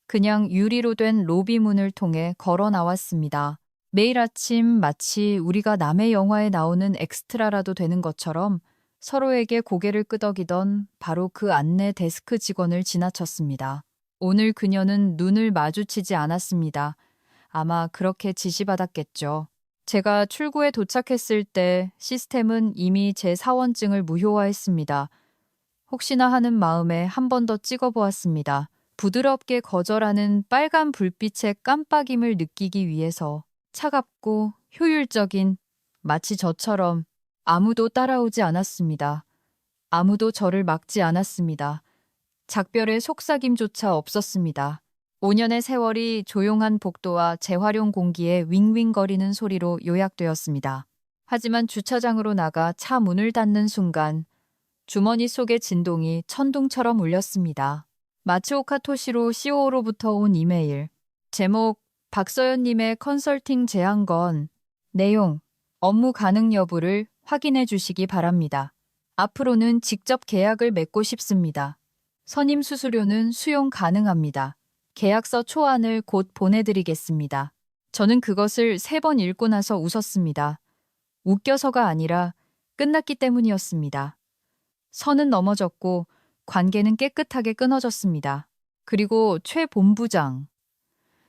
그냥 유리로 된 로비 문을 통해 걸어 나왔습니다. 매일 아침 마치 우리가 남의 영화에 나오는 엑스트라라도 되는 것처럼 서로에게 고개를 끄덕이던 바로 그 안내 데스크 직원을 지나쳤습니다. 오늘 그녀는 눈을 마주치지 않았습니다. 아마 그렇게 지시받았겠죠. 제가 출구에 도착했을 때 시스템은 이미 제 사원증을 무효화했습니다. 혹시나 하는 마음에 한 번 더 찍어보았습니다. 부드럽게 거절하는 빨간 불빛의 깜빡임을 느끼기 위해서 차갑고 효율적인 마치 저처럼 아무도 따라오지 않았습니다. 아무도 저를 막지 않았습니다. 작별의 속삭임조차 없었습니다. 5년의 세월이 조용한 복도와 재활용 공기에 윙윙거리는 소리로 요약되었습니다. 하지만 주차장으로 나가 차 문을 닫는 순간 주머니 속의 진동이 천둥처럼 울렸습니다. 마츠오카 토시로 CEO로부터 온 이메일. 제목, 박서연님의 컨설팅 제안건. 내용, 업무 가능 여부를 확인해 주시기 바랍니다. 앞으로는 직접 계약을 맺고 싶습니다. 선임 수수료는 수용 가능합니다. 계약서 초안을 곧 보내드리겠습니다. 저는 그것을 3번 읽고 나서 웃었습니다. 웃겨서가 아니라 끝났기 때문이었습니다. 선은 넘어졌고 관계는 깨끗하게 끊어졌습니다. 그리고 최 본부장.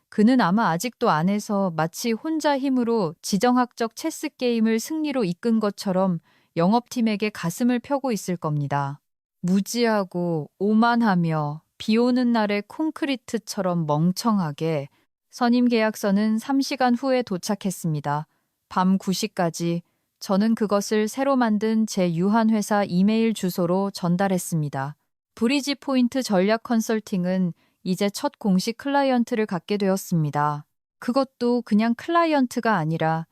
그는 아마 아직도 안에서 마치 혼자 힘으로 지정학적 체스 게임을 승리로 이끈 것처럼 영업팀에게 가슴을 펴고 있을 겁니다. 무지하고 오만하며 비 오는 날의 콘크리트처럼 멍청하게 선임 계약서는 3시간 후에 도착했습니다. 밤 9시까지 저는 그것을 새로 만든 제 유한회사 이메일 주소로 전달했습니다. 브리지 포인트 전략 컨설팅은 이제 첫 공식 클라이언트를 갖게 되었습니다. 그것도 그냥 클라이언트가 아니라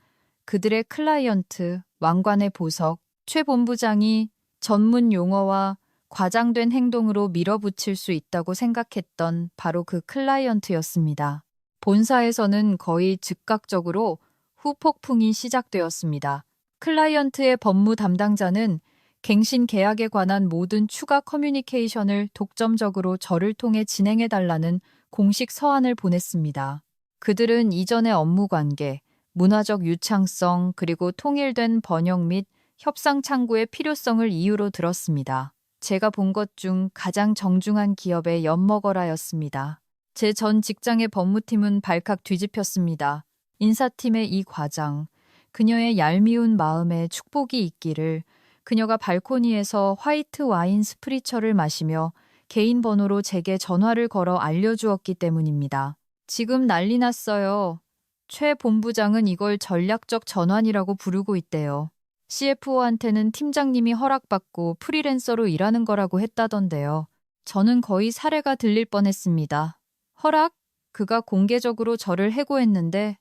그들의 클라이언트, 왕관의 보석, 최 본부장이 전문 용어와 과장된 행동으로 밀어붙일 수 있다고 생각했던 바로 그 클라이언트였습니다. 본사에서는 거의 즉각적으로 후폭풍이 시작되었습니다. 클라이언트의 법무 담당자는 갱신 계약에 관한 모든 추가 커뮤니케이션을 독점적으로 저를 통해 진행해달라는 공식 서한을 보냈습니다. 그들은 이전의 업무 관계, 문화적 유창성, 그리고 통일된 번역 및 협상 창구의 필요성을 이유로 들었습니다. 제가 본 것 중 가장 정중한 기업의 엿먹어라였습니다. 제 전 직장의 법무팀은 발칵 뒤집혔습니다. 인사팀의 이 과장, 그녀의 얄미운 마음에 축복이 있기를, 그녀가 발코니에서 화이트 와인 스프리처를 마시며 개인 번호로 제게 전화를 걸어 알려주었기 때문입니다. 지금 난리 났어요. 최 본부장은 이걸 전략적 전환이라고 부르고 있대요. CFO한테는 팀장님이 허락받고 프리랜서로 일하는 거라고 했다던데요. 저는 거의 사례가 들릴 뻔했습니다. 허락? 그가 공개적으로 저를 해고했는데.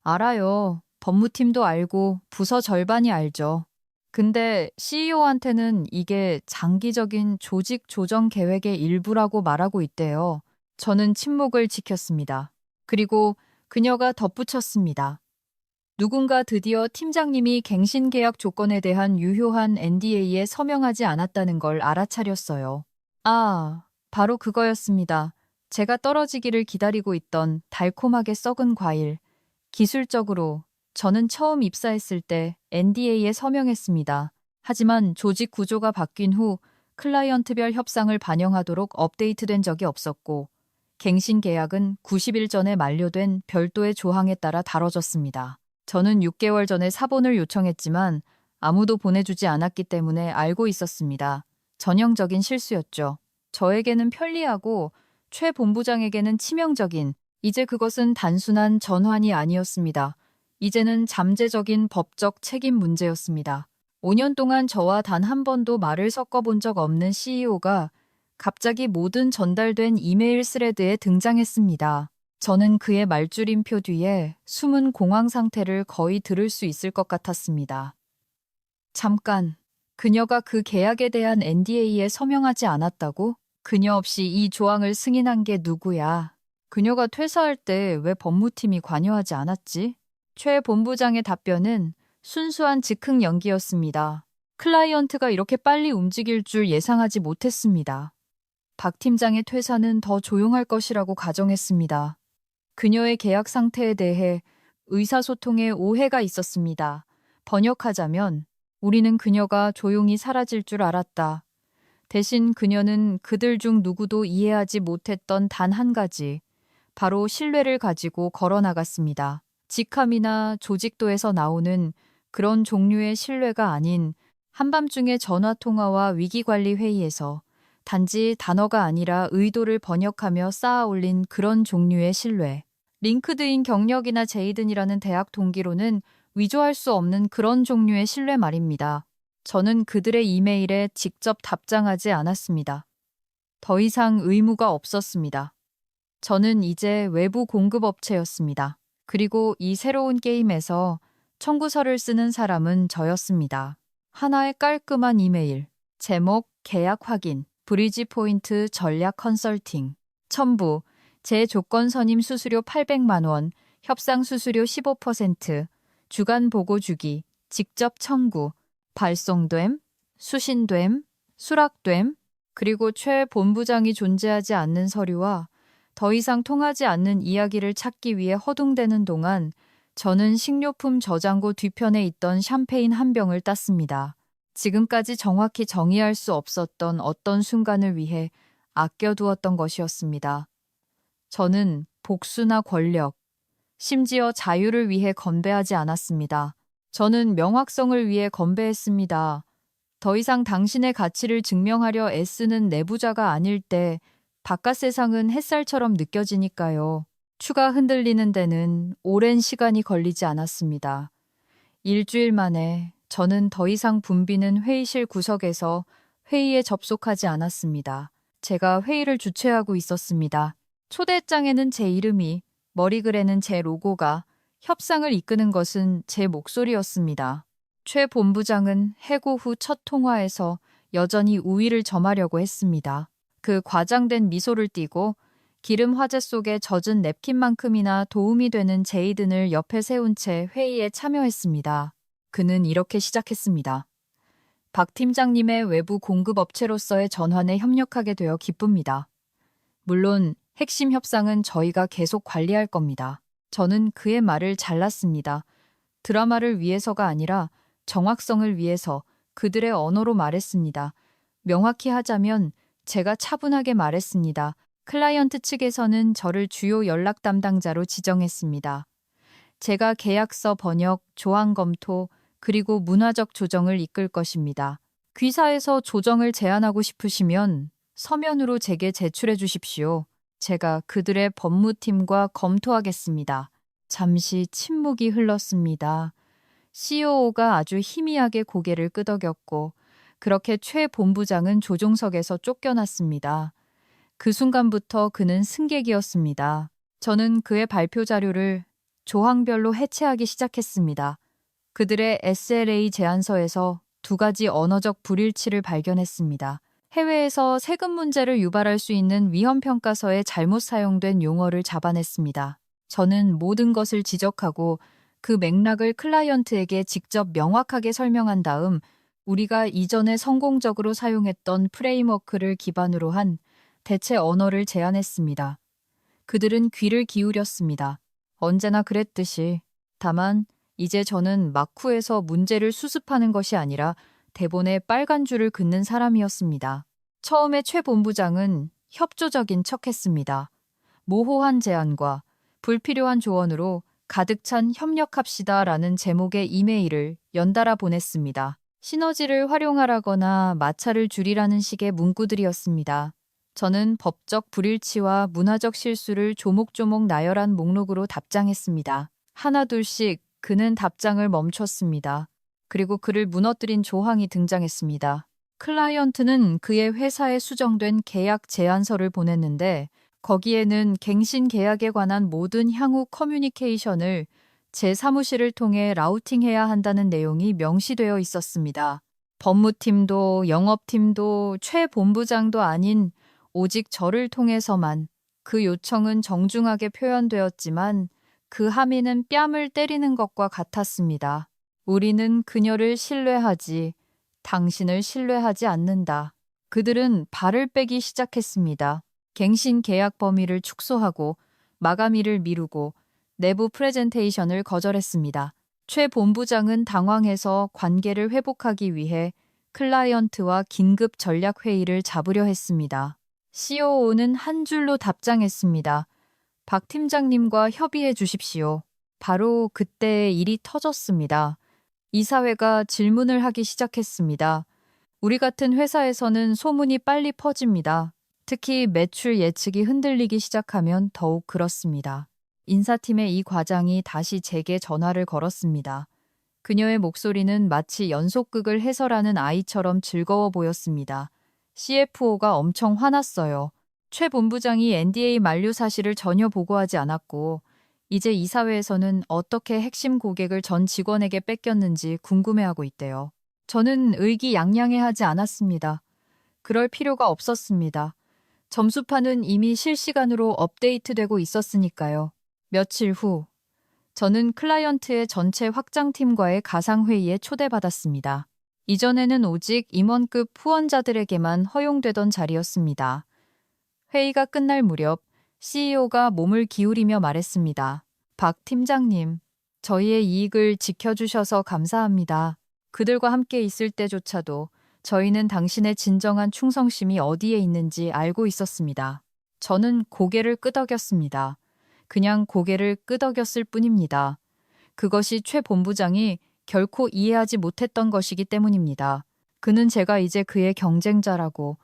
알아요. 법무팀도 알고 부서 절반이 알죠. 근데 CEO한테는 이게 장기적인 조직 조정 계획의 일부라고 말하고 있대요. 저는 침묵을 지켰습니다. 그리고 그녀가 덧붙였습니다. 누군가 드디어 팀장님이 갱신 계약 조건에 대한 유효한 NDA에 서명하지 않았다는 걸 알아차렸어요. 아, 바로 그거였습니다. 제가 떨어지기를 기다리고 있던 달콤하게 썩은 과일. 기술적으로 저는 처음 입사했을 때 NDA에 서명했습니다. 하지만 조직 구조가 바뀐 후 클라이언트별 협상을 반영하도록 업데이트된 적이 없었고, 갱신 계약은 90일 전에 만료된 별도의 조항에 따라 다뤄졌습니다. 저는 6개월 전에 사본을 요청했지만 아무도 보내주지 않았기 때문에 알고 있었습니다. 전형적인 실수였죠. 저에게는 편리하고 최 본부장에게는 치명적인, 이제 그것은 단순한 전환이 아니었습니다. 이제는 잠재적인 법적 책임 문제였습니다. 5년 동안 저와 단 한 번도 말을 섞어본 적 없는 CEO가 갑자기 모든 전달된 이메일 스레드에 등장했습니다. 저는 그의 말줄임표 뒤에 숨은 공황 상태를 거의 들을 수 있을 것 같았습니다. 잠깐, 그녀가 그 계약에 대한 NDA에 서명하지 않았다고? 그녀 없이 이 조항을 승인한 게 누구야? 그녀가 퇴사할 때 왜 법무팀이 관여하지 않았지? 최 본부장의 답변은 순수한 즉흥 연기였습니다. 클라이언트가 이렇게 빨리 움직일 줄 예상하지 못했습니다. 박 팀장의 퇴사는 더 조용할 것이라고 가정했습니다. 그녀의 계약 상태에 대해 의사소통에 오해가 있었습니다. 번역하자면 우리는 그녀가 조용히 사라질 줄 알았다. 대신 그녀는 그들 중 누구도 이해하지 못했던 단 한 가지, 바로 신뢰를 가지고 걸어나갔습니다. 직함이나 조직도에서 나오는 그런 종류의 신뢰가 아닌 한밤중의 전화통화와 위기관리 회의에서 단지 단어가 아니라 의도를 번역하며 쌓아올린 그런 종류의 신뢰. 링크드인 경력이나 제이든이라는 대학 동기로는 위조할 수 없는 그런 종류의 신뢰 말입니다. 저는 그들의 이메일에 직접 답장하지 않았습니다. 더 이상 의무가 없었습니다. 저는 이제 외부 공급업체였습니다. 그리고 이 새로운 게임에서 청구서를 쓰는 사람은 저였습니다. 하나의 깔끔한 이메일, 제목, 계약 확인, 브리지 포인트 전략 컨설팅, 첨부, 제 조건 선임 수수료 800만 원, 협상 수수료 15%, 주간 보고 주기, 직접 청구, 발송됨, 수신됨, 수락됨, 그리고 최 본부장이 존재하지 않는 서류와 더 이상 통하지 않는 이야기를 찾기 위해 허둥대는 동안 저는 식료품 저장고 뒤편에 있던 샴페인 한 병을 땄습니다. 지금까지 정확히 정의할 수 없었던 어떤 순간을 위해 아껴두었던 것이었습니다. 저는 복수나 권력, 심지어 자유를 위해 건배하지 않았습니다. 저는 명확성을 위해 건배했습니다. 더 이상 당신의 가치를 증명하려 애쓰는 내부자가 아닐 때 바깥 세상은 햇살처럼 느껴지니까요. 추가 흔들리는 데는 오랜 시간이 걸리지 않았습니다. 일주일 만에 저는 더 이상 붐비는 회의실 구석에서 회의에 접속하지 않았습니다. 제가 회의를 주최하고 있었습니다. 초대장에는 제 이름이, 머리글에는 제 로고가, 협상을 이끄는 것은 제 목소리였습니다. 최 본부장은 해고 후 첫 통화에서 여전히 우위를 점하려고 했습니다. 그 과장된 미소를 띠고 기름 화재 속에 젖은 냅킨만큼이나 도움이 되는 제이든을 옆에 세운 채 회의에 참여했습니다. 그는 이렇게 시작했습니다. 박 팀장님의 외부 공급 업체로서의 전환에 협력하게 되어 기쁩니다. 물론 핵심 협상은 저희가 계속 관리할 겁니다. 저는 그의 말을 잘랐습니다. 드라마를 위해서가 아니라 정확성을 위해서 그들의 언어로 말했습니다. 명확히 하자면 제가 차분하게 말했습니다. 클라이언트 측에서는 저를 주요 연락 담당자로 지정했습니다. 제가 계약서 번역, 조항 검토, 그리고 문화적 조정을 이끌 것입니다. 귀사에서 조정을 제안하고 싶으시면 서면으로 제게 제출해 주십시오. 제가 그들의 법무팀과 검토하겠습니다. 잠시 침묵이 흘렀습니다. COO가 아주 희미하게 고개를 끄덕였고 그렇게 최 본부장은 조종석에서 쫓겨났습니다. 그 순간부터 그는 승객이었습니다. 저는 그의 발표 자료를 조항별로 해체하기 시작했습니다. 그들의 SLA 제안서에서 2가지 언어적 불일치를 발견했습니다. 해외에서 세금 문제를 유발할 수 있는 위험평가서에 잘못 사용된 용어를 잡아냈습니다. 저는 모든 것을 지적하고 그 맥락을 클라이언트에게 직접 명확하게 설명한 다음 우리가 이전에 성공적으로 사용했던 프레임워크를 기반으로 한 대체 언어를 제안했습니다. 그들은 귀를 기울였습니다. 언제나 그랬듯이. 다만 이제 저는 마쿠에서 문제를 수습하는 것이 아니라 대본에 빨간 줄을 긋는 사람이었습니다. 처음에 최 본부장은 협조적인 척했습니다. 모호한 제안과 불필요한 조언으로 가득 찬 협력합시다라는 제목의 이메일을 연달아 보냈습니다. 시너지를 활용하라거나 마찰을 줄이라는 식의 문구들이었습니다. 저는 법적 불일치와 문화적 실수를 조목조목 나열한 목록으로 답장했습니다. 하나둘씩 그는 답장을 멈췄습니다. 그리고 그를 무너뜨린 조항이 등장했습니다. 클라이언트는 그의 회사에 수정된 계약 제안서를 보냈는데 거기에는 갱신 계약에 관한 모든 향후 커뮤니케이션을 제 사무실을 통해 라우팅해야 한다는 내용이 명시되어 있었습니다. 법무팀도 영업팀도 최 본부장도 아닌 오직 저를 통해서만 그 요청은 정중하게 표현되었지만 그 함의는 뺨을 때리는 것과 같았습니다. 우리는 그녀를 신뢰하지, 당신을 신뢰하지 않는다. 그들은 발을 빼기 시작했습니다. 갱신 계약 범위를 축소하고 마감일을 미루고 내부 프레젠테이션을 거절했습니다. 최 본부장은 당황해서 관계를 회복하기 위해 클라이언트와 긴급 전략 회의를 잡으려 했습니다. COO는 한 줄로 답장했습니다. 박 팀장님과 협의해 주십시오. 바로 그때 일이 터졌습니다. 이사회가 질문을 하기 시작했습니다. 우리 같은 회사에서는 소문이 빨리 퍼집니다. 특히 매출 예측이 흔들리기 시작하면 더욱 그렇습니다. 인사팀의 이 과장이 다시 제게 전화를 걸었습니다. 그녀의 목소리는 마치 연속극을 해설하는 아이처럼 즐거워 보였습니다. CFO가 엄청 화났어요. 최 본부장이 NDA 만료 사실을 전혀 보고하지 않았고 이제 이사회에서는 어떻게 핵심 고객을 전 직원에게 뺏겼는지 궁금해하고 있대요. 저는 의기양양해하지 않았습니다. 그럴 필요가 없었습니다. 점수판은 이미 실시간으로 업데이트되고 있었으니까요. 며칠 후 저는 클라이언트의 전체 확장팀과의 가상회의에 초대받았습니다. 이전에는 오직 임원급 후원자들에게만 허용되던 자리였습니다. 회의가 끝날 무렵 CEO가 몸을 기울이며 말했습니다. 박 팀장님, 저희의 이익을 지켜주셔서 감사합니다. 그들과 함께 있을 때조차도 저희는 당신의 진정한 충성심이 어디에 있는지 알고 있었습니다. 저는 고개를 끄덕였습니다. 그냥 고개를 끄덕였을 뿐입니다. 그것이 최 본부장이 결코 이해하지 못했던 것이기 때문입니다. 그는 제가 이제 그의 경쟁자라고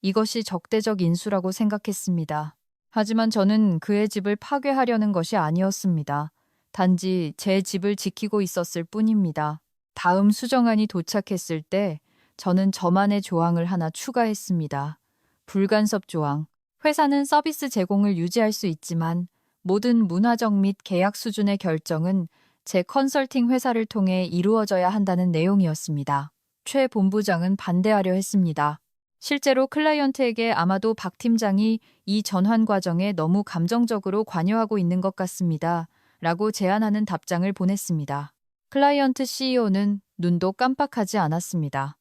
이것이 적대적 인수라고 생각했습니다. 하지만 저는 그의 집을 파괴하려는 것이 아니었습니다. 단지 제 집을 지키고 있었을 뿐입니다. 다음 수정안이 도착했을 때 저는 저만의 조항을 하나 추가했습니다. 불간섭 조항. 회사는 서비스 제공을 유지할 수 있지만 모든 문화적 및 계약 수준의 결정은 제 컨설팅 회사를 통해 이루어져야 한다는 내용이었습니다. 최 본부장은 반대하려 했습니다. 실제로 클라이언트에게 아마도 박 팀장이 이 전환 과정에 너무 감정적으로 관여하고 있는 것 같습니다. 라고 제안하는 답장을 보냈습니다. 클라이언트 CEO는 눈도 깜빡하지 않았습니다.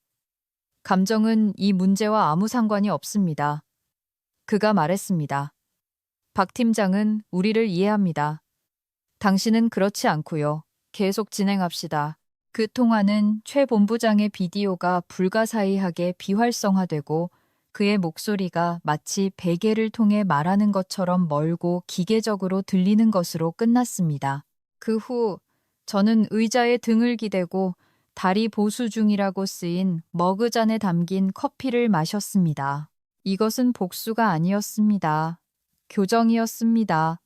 감정은 이 문제와 아무 상관이 없습니다. 그가 말했습니다. 박 팀장은 우리를 이해합니다. 당신은 그렇지 않고요. 계속 진행합시다. 그 통화는 최 본부장의 비디오가 불가사의하게 비활성화되고 그의 목소리가 마치 베개를 통해 말하는 것처럼 멀고 기계적으로 들리는 것으로 끝났습니다. 그 후 저는 의자에 등을 기대고 다리 보수 중이라고 쓰인 머그잔에 담긴 커피를 마셨습니다. 이것은 복수가 아니었습니다. 교정이었습니다.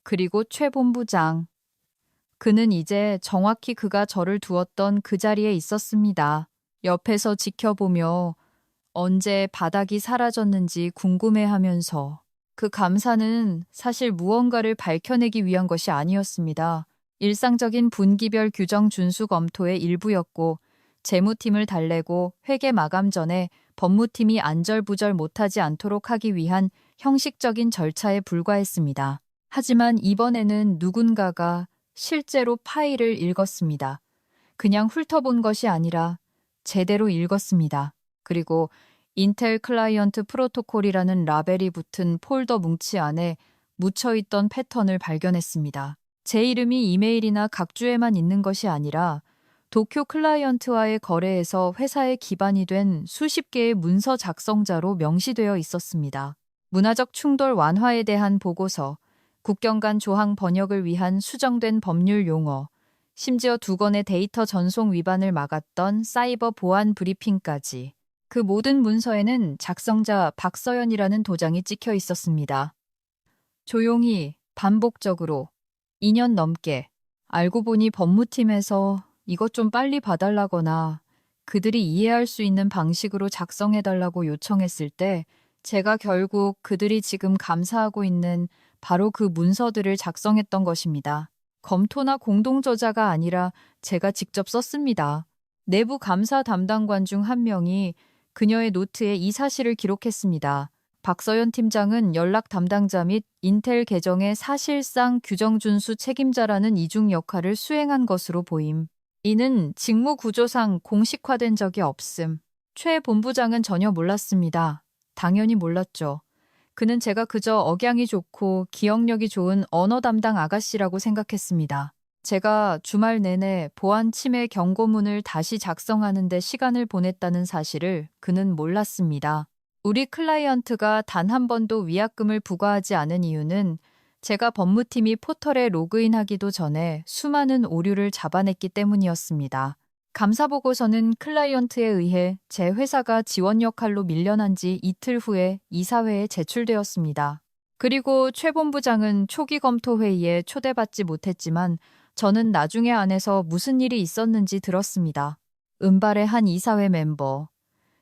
그리고 최 본부장. 그는 이제 정확히 그가 저를 두었던 그 자리에 있었습니다. 옆에서 지켜보며 언제 바닥이 사라졌는지 궁금해하면서 그 감사는 사실 무언가를 밝혀내기 위한 것이 아니었습니다. 일상적인 분기별 규정 준수 검토의 일부였고 재무팀을 달래고 회계 마감 전에 법무팀이 안절부절 못하지 않도록 하기 위한 형식적인 절차에 불과했습니다. 하지만 이번에는 누군가가 실제로 파일을 읽었습니다. 그냥 훑어본 것이 아니라 제대로 읽었습니다. 그리고 인텔 클라이언트 프로토콜이라는 라벨이 붙은 폴더 뭉치 안에 묻혀있던 패턴을 발견했습니다. 제 이름이 이메일이나 각주에만 있는 것이 아니라 도쿄 클라이언트와의 거래에서 회사의 기반이 된 수십 개의 문서 작성자로 명시되어 있었습니다. 문화적 충돌 완화에 대한 보고서, 국경 간 조항 번역을 위한 수정된 법률 용어, 심지어 2건의 데이터 전송 위반을 막았던 사이버 보안 브리핑까지. 그 모든 문서에는 작성자 박서연이라는 도장이 찍혀 있었습니다. 조용히, 반복적으로, 2년 넘게. 알고 보니 법무팀에서 이것 좀 빨리 봐달라거나 그들이 이해할 수 있는 방식으로 작성해달라고 요청했을 때 제가 결국 그들이 지금 감사하고 있는 바로 그 문서들을 작성했던 것입니다. 검토나 공동저자가 아니라 제가 직접 썼습니다. 내부 감사 담당관 중 한 명이 그녀의 노트에 이 사실을 기록했습니다. 박서연 팀장은 연락 담당자 및 인텔 계정의 사실상 규정 준수 책임자라는 이중 역할을 수행한 것으로 보임. 이는 직무 구조상 공식화된 적이 없음. 최 본부장은 전혀 몰랐습니다. 당연히 몰랐죠. 그는 제가 그저 억양이 좋고 기억력이 좋은 언어 담당 아가씨라고 생각했습니다. 제가 주말 내내 보안 침해 경고문을 다시 작성하는 데 시간을 보냈다는 사실을 그는 몰랐습니다. 우리 클라이언트가 단 한 번도 위약금을 부과하지 않은 이유는 제가 법무팀이 포털에 로그인하기도 전에 수많은 오류를 잡아냈기 때문이었습니다. 감사보고서는 클라이언트에 의해 제 회사가 지원 역할로 밀려난 지 이틀 후에 이사회에 제출되었습니다. 그리고 최 본부장은 초기 검토 회의에 초대받지 못했지만 저는 나중에 안에서 무슨 일이 있었는지 들었습니다. 은발의 한 이사회 멤버.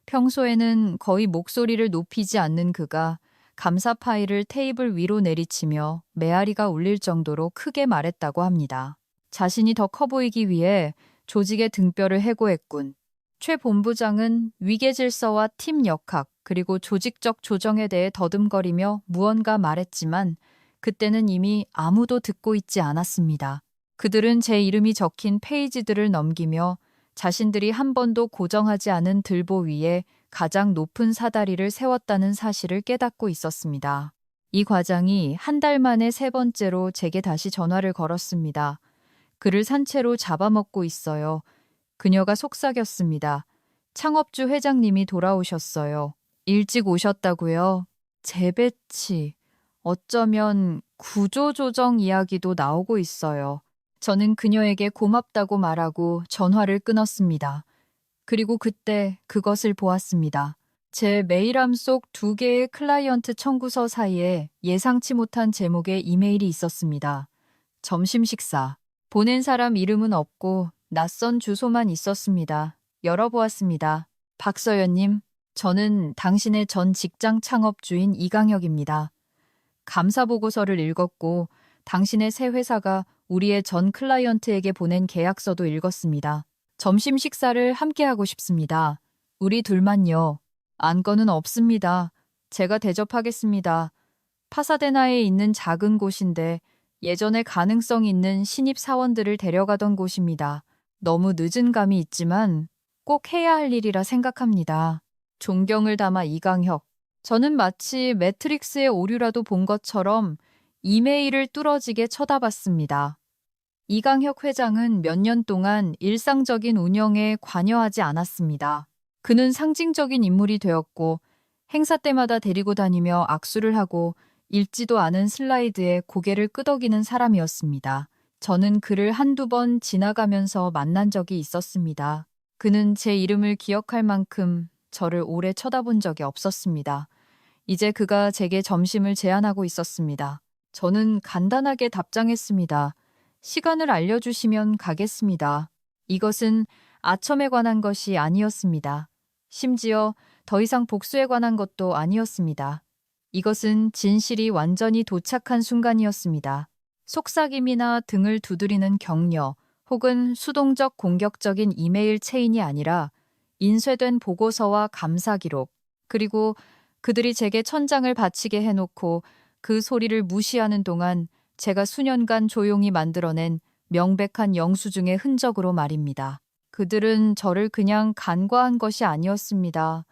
평소에는 거의 목소리를 높이지 않는 그가 감사 파일을 테이블 위로 내리치며 메아리가 울릴 정도로 크게 말했다고 합니다. 자신이 더 커 보이기 위해 조직의 등뼈를 해고했군. 최 본부장은 위계 질서와 팀 역학 그리고 조직적 조정에 대해 더듬거리며 무언가 말했지만 그때는 이미 아무도 듣고 있지 않았습니다. 그들은 제 이름이 적힌 페이지들을 넘기며 자신들이 한 번도 고정하지 않은 들보 위에 가장 높은 사다리를 세웠다는 사실을 깨닫고 있었습니다. 이 과장이 한 달 만에 3번째로 제게 다시 전화를 걸었습니다. 그를 산채로 잡아먹고 있어요. 그녀가 속삭였습니다. 창업주 회장님이 돌아오셨어요. 일찍 오셨다고요? 재배치. 어쩌면 구조조정 이야기도 나오고 있어요. 저는 그녀에게 고맙다고 말하고 전화를 끊었습니다. 그리고 그때 그것을 보았습니다. 제 메일함 속 2개의 클라이언트 청구서 사이에 예상치 못한 제목의 이메일이 있었습니다. 점심 식사. 보낸 사람 이름은 없고 낯선 주소만 있었습니다. 열어보았습니다. 박서연님, 저는 당신의 전 직장 창업주인 이강혁입니다. 감사 보고서를 읽었고 당신의 새 회사가 우리의 전 클라이언트에게 보낸 계약서도 읽었습니다. 점심 식사를 함께하고 싶습니다. 우리 둘만요. 안건은 없습니다. 제가 대접하겠습니다. 파사데나에 있는 작은 곳인데 예전에 가능성 있는 신입 사원들을 데려가던 곳입니다. 너무 늦은 감이 있지만 꼭 해야 할 일이라 생각합니다. 존경을 담아 이강혁. 저는 마치 매트릭스의 오류라도 본 것처럼 이메일을 뚫어지게 쳐다봤습니다. 이강혁 회장은 몇 년 동안 일상적인 운영에 관여하지 않았습니다. 그는 상징적인 인물이 되었고 행사 때마다 데리고 다니며 악수를 하고 읽지도 않은 슬라이드에 고개를 끄덕이는 사람이었습니다. 저는 그를 한두 번 지나가면서 만난 적이 있었습니다. 그는 제 이름을 기억할 만큼 저를 오래 쳐다본 적이 없었습니다. 이제 그가 제게 점심을 제안하고 있었습니다. 저는 간단하게 답장했습니다. 시간을 알려주시면 가겠습니다. 이것은 아첨에 관한 것이 아니었습니다. 심지어 더 이상 복수에 관한 것도 아니었습니다. 이것은 진실이 완전히 도착한 순간이었습니다. 속삭임이나 등을 두드리는 격려 혹은 수동적 공격적인 이메일 체인이 아니라 인쇄된 보고서와 감사 기록, 그리고 그들이 제게 천장을 바치게 해놓고 그 소리를 무시하는 동안 제가 수년간 조용히 만들어낸 명백한 영수증의 흔적으로 말입니다. 그들은 저를 그냥 간과한 것이 아니었습니다.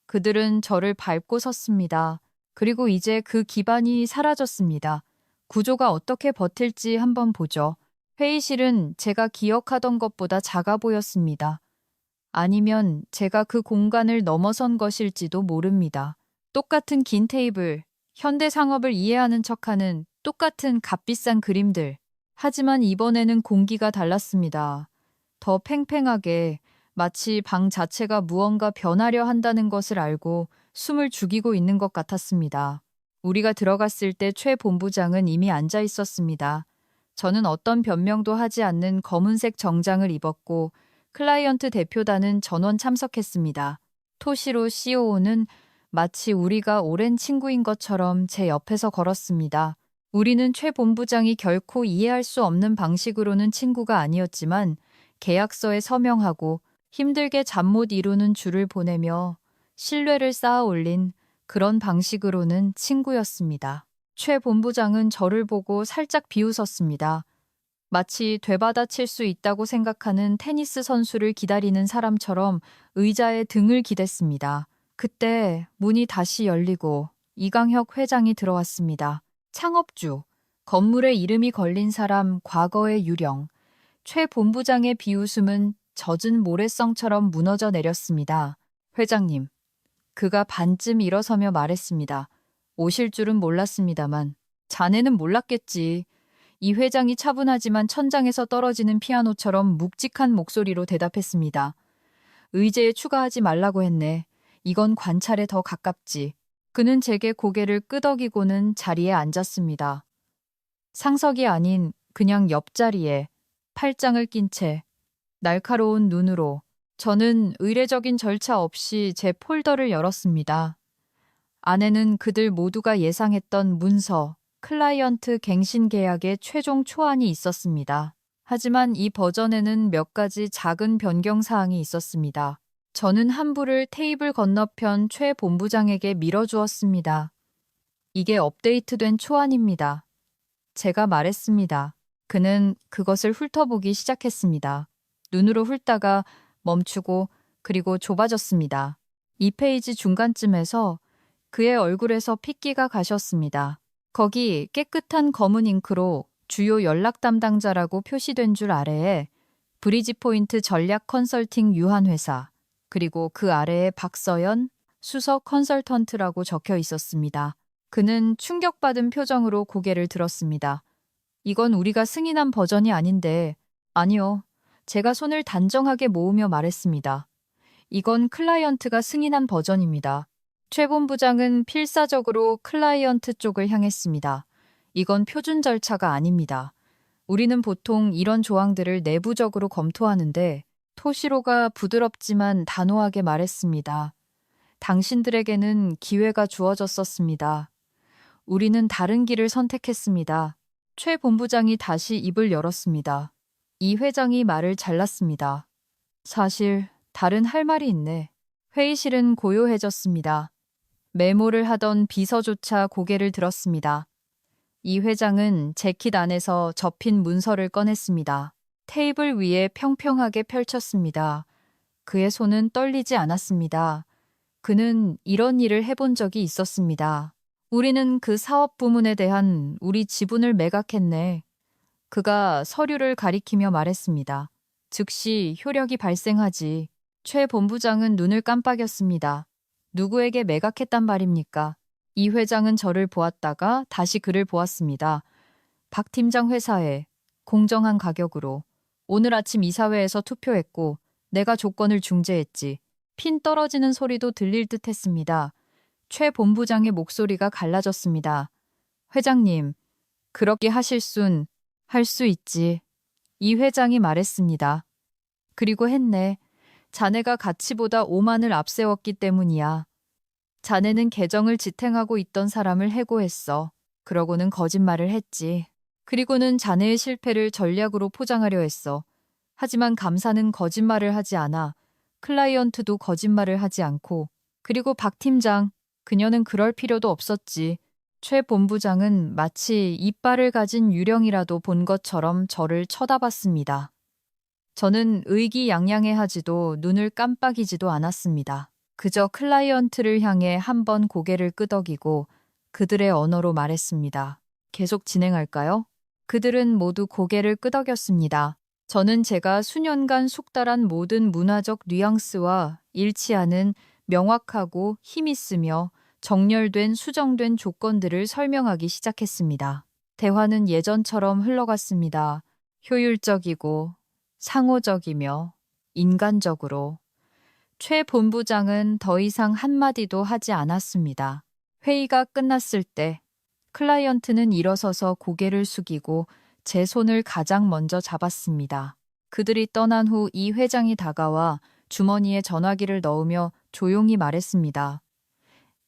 그들은 저를 밟고 섰습니다. 그리고 이제 그 기반이 사라졌습니다. 구조가 어떻게 버틸지 한번 보죠. 회의실은 제가 기억하던 것보다 작아 보였습니다. 아니면 제가 그 공간을 넘어선 것일지도 모릅니다. 똑같은 긴 테이블, 현대 상업을 이해하는 척하는 똑같은 값비싼 그림들. 하지만 이번에는 공기가 달랐습니다. 더 팽팽하게, 마치 방 자체가 무언가 변하려 한다는 것을 알고 숨을 죽이고 있는 것 같았습니다. 우리가 들어갔을 때 최 본부장은 이미 앉아 있었습니다. 저는 어떤 변명도 하지 않는 검은색 정장을 입었고 클라이언트 대표단은 전원 참석했습니다. 토시로 COO는 마치 우리가 오랜 친구인 것처럼 제 옆에서 걸었습니다. 우리는 최 본부장이 결코 이해할 수 없는 방식으로는 친구가 아니었지만 계약서에 서명하고 힘들게 잠 못 이루는 주를 보내며 신뢰를 쌓아 올린 그런 방식으로는 친구였습니다. 최 본부장은 저를 보고 살짝 비웃었습니다. 마치 되받아칠 수 있다고 생각하는 테니스 선수를 기다리는 사람처럼 의자에 등을 기댔습니다. 그때 문이 다시 열리고 이강혁 회장이 들어왔습니다. 창업주, 건물에 이름이 걸린 사람, 과거의 유령. 최 본부장의 비웃음은 젖은 모래성처럼 무너져 내렸습니다. 회장님, 그가 반쯤 일어서며 말했습니다. 오실 줄은 몰랐습니다만. 자네는 몰랐겠지. 이 회장이 차분하지만 천장에서 떨어지는 피아노처럼 묵직한 목소리로 대답했습니다. 의제에 추가하지 말라고 했네. 이건 관찰에 더 가깝지. 그는 제게 고개를 끄덕이고는 자리에 앉았습니다. 상석이 아닌 그냥 옆자리에 팔짱을 낀 채 날카로운 눈으로 저는 의례적인 절차 없이 제 폴더를 열었습니다. 안에는 그들 모두가 예상했던 문서, 클라이언트 갱신 계약의 최종 초안이 있었습니다. 하지만 이 버전에는 몇 가지 작은 변경 사항이 있었습니다. 저는 한부를 테이블 건너편 최 본부장에게 밀어주었습니다. 이게 업데이트된 초안입니다. 제가 말했습니다. 그는 그것을 훑어보기 시작했습니다. 눈으로 훑다가 멈추고 그리고 좁아졌습니다. 2페이지 중간쯤에서 그의 얼굴에서 핏기가 가셨습니다. 거기 깨끗한 검은 잉크로 주요 연락 담당자라고 표시된 줄 아래에 브리지포인트 전략 컨설팅 유한회사, 그리고 그 아래에 박서연 수석 컨설턴트라고 적혀 있었습니다. 그는 충격받은 표정으로 고개를 들었습니다. 이건 우리가 승인한 버전이 아닌데, 아니요. 제가 손을 단정하게 모으며 말했습니다. 이건 클라이언트가 승인한 버전입니다. 최 본부장은 필사적으로 클라이언트 쪽을 향했습니다. 이건 표준 절차가 아닙니다. 우리는 보통 이런 조항들을 내부적으로 검토하는데 토시로가 부드럽지만 단호하게 말했습니다. 당신들에게는 기회가 주어졌었습니다. 우리는 다른 길을 선택했습니다. 최 본부장이 다시 입을 열었습니다. 이 회장이 말을 잘랐습니다. 사실 다른 할 말이 있네. 회의실은 고요해졌습니다. 메모를 하던 비서조차 고개를 들었습니다. 이 회장은 재킷 안에서 접힌 문서를 꺼냈습니다. 테이블 위에 평평하게 펼쳤습니다. 그의 손은 떨리지 않았습니다. 그는 이런 일을 해본 적이 있었습니다. 우리는 그 사업 부문에 대한 우리 지분을 매각했네. 그가 서류를 가리키며 말했습니다. 즉시 효력이 발생하지. 최 본부장은 눈을 깜빡였습니다. 누구에게 매각했단 말입니까? 이 회장은 저를 보았다가 다시 그를 보았습니다. 박 팀장 회사에 공정한 가격으로 오늘 아침 이사회에서 투표했고 내가 조건을 중재했지. 핀 떨어지는 소리도 들릴 듯 했습니다. 최 본부장의 목소리가 갈라졌습니다. 회장님, 그렇게 하실 순 할 수 있지. 이 회장이 말했습니다. 그리고 했네. 자네가 가치보다 오만을 앞세웠기 때문이야. 자네는 계정을 지탱하고 있던 사람을 해고했어. 그러고는 거짓말을 했지. 그리고는 자네의 실패를 전략으로 포장하려 했어. 하지만 감사는 거짓말을 하지 않아. 클라이언트도 거짓말을 하지 않고. 그리고 박 팀장, 그녀는 그럴 필요도 없었지. 최 본부장은 마치 이빨을 가진 유령이라도 본 것처럼 저를 쳐다봤습니다. 저는 의기양양해하지도 눈을 깜빡이지도 않았습니다. 그저 클라이언트를 향해 한 번 고개를 끄덕이고 그들의 언어로 말했습니다. 계속 진행할까요? 그들은 모두 고개를 끄덕였습니다. 저는 제가 수년간 숙달한 모든 문화적 뉘앙스와 일치하는 명확하고 힘있으며 정렬된 수정된 조건들을 설명하기 시작했습니다. 대화는 예전처럼 흘러갔습니다. 효율적이고 상호적이며 인간적으로. 최 본부장은 더 이상 한마디도 하지 않았습니다. 회의가 끝났을 때 클라이언트는 일어서서 고개를 숙이고 제 손을 가장 먼저 잡았습니다. 그들이 떠난 후 이 회장이 다가와 주머니에 전화기를 넣으며 조용히 말했습니다.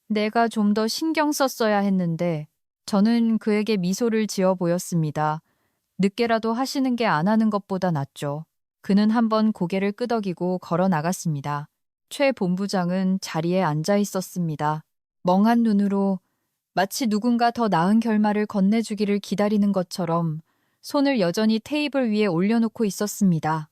내가 좀 더 신경 썼어야 했는데 저는 그에게 미소를 지어 보였습니다. 늦게라도 하시는 게 안 하는 것보다 낫죠. 그는 한번 고개를 끄덕이고 걸어 나갔습니다. 최 본부장은 자리에 앉아 있었습니다. 멍한 눈으로 마치 누군가 더 나은 결말을 건네주기를 기다리는 것처럼 손을 여전히 테이블 위에 올려놓고 있었습니다.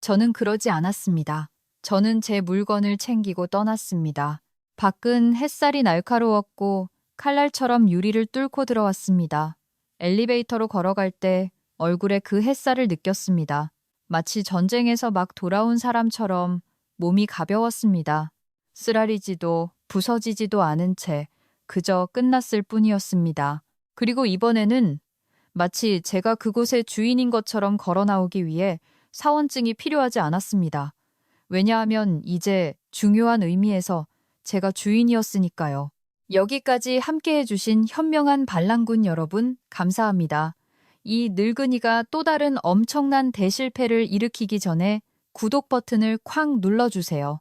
저는 그러지 않았습니다. 저는 제 물건을 챙기고 떠났습니다. 밖은 햇살이 날카로웠고 칼날처럼 유리를 뚫고 들어왔습니다. 엘리베이터로 걸어갈 때 얼굴에 그 햇살을 느꼈습니다. 마치 전쟁에서 막 돌아온 사람처럼 몸이 가벼웠습니다. 쓰라리지도 부서지지도 않은 채 그저 끝났을 뿐이었습니다. 그리고 이번에는 마치 제가 그곳의 주인인 것처럼 걸어 나오기 위해 사원증이 필요하지 않았습니다. 왜냐하면 이제 중요한 의미에서 제가 주인이었으니까요. 여기까지 함께 해주신 현명한 반란군 여러분, 감사합니다. 이 늙은이가 또 다른 엄청난 대실패를 일으키기 전에 구독 버튼을 쾅 눌러주세요.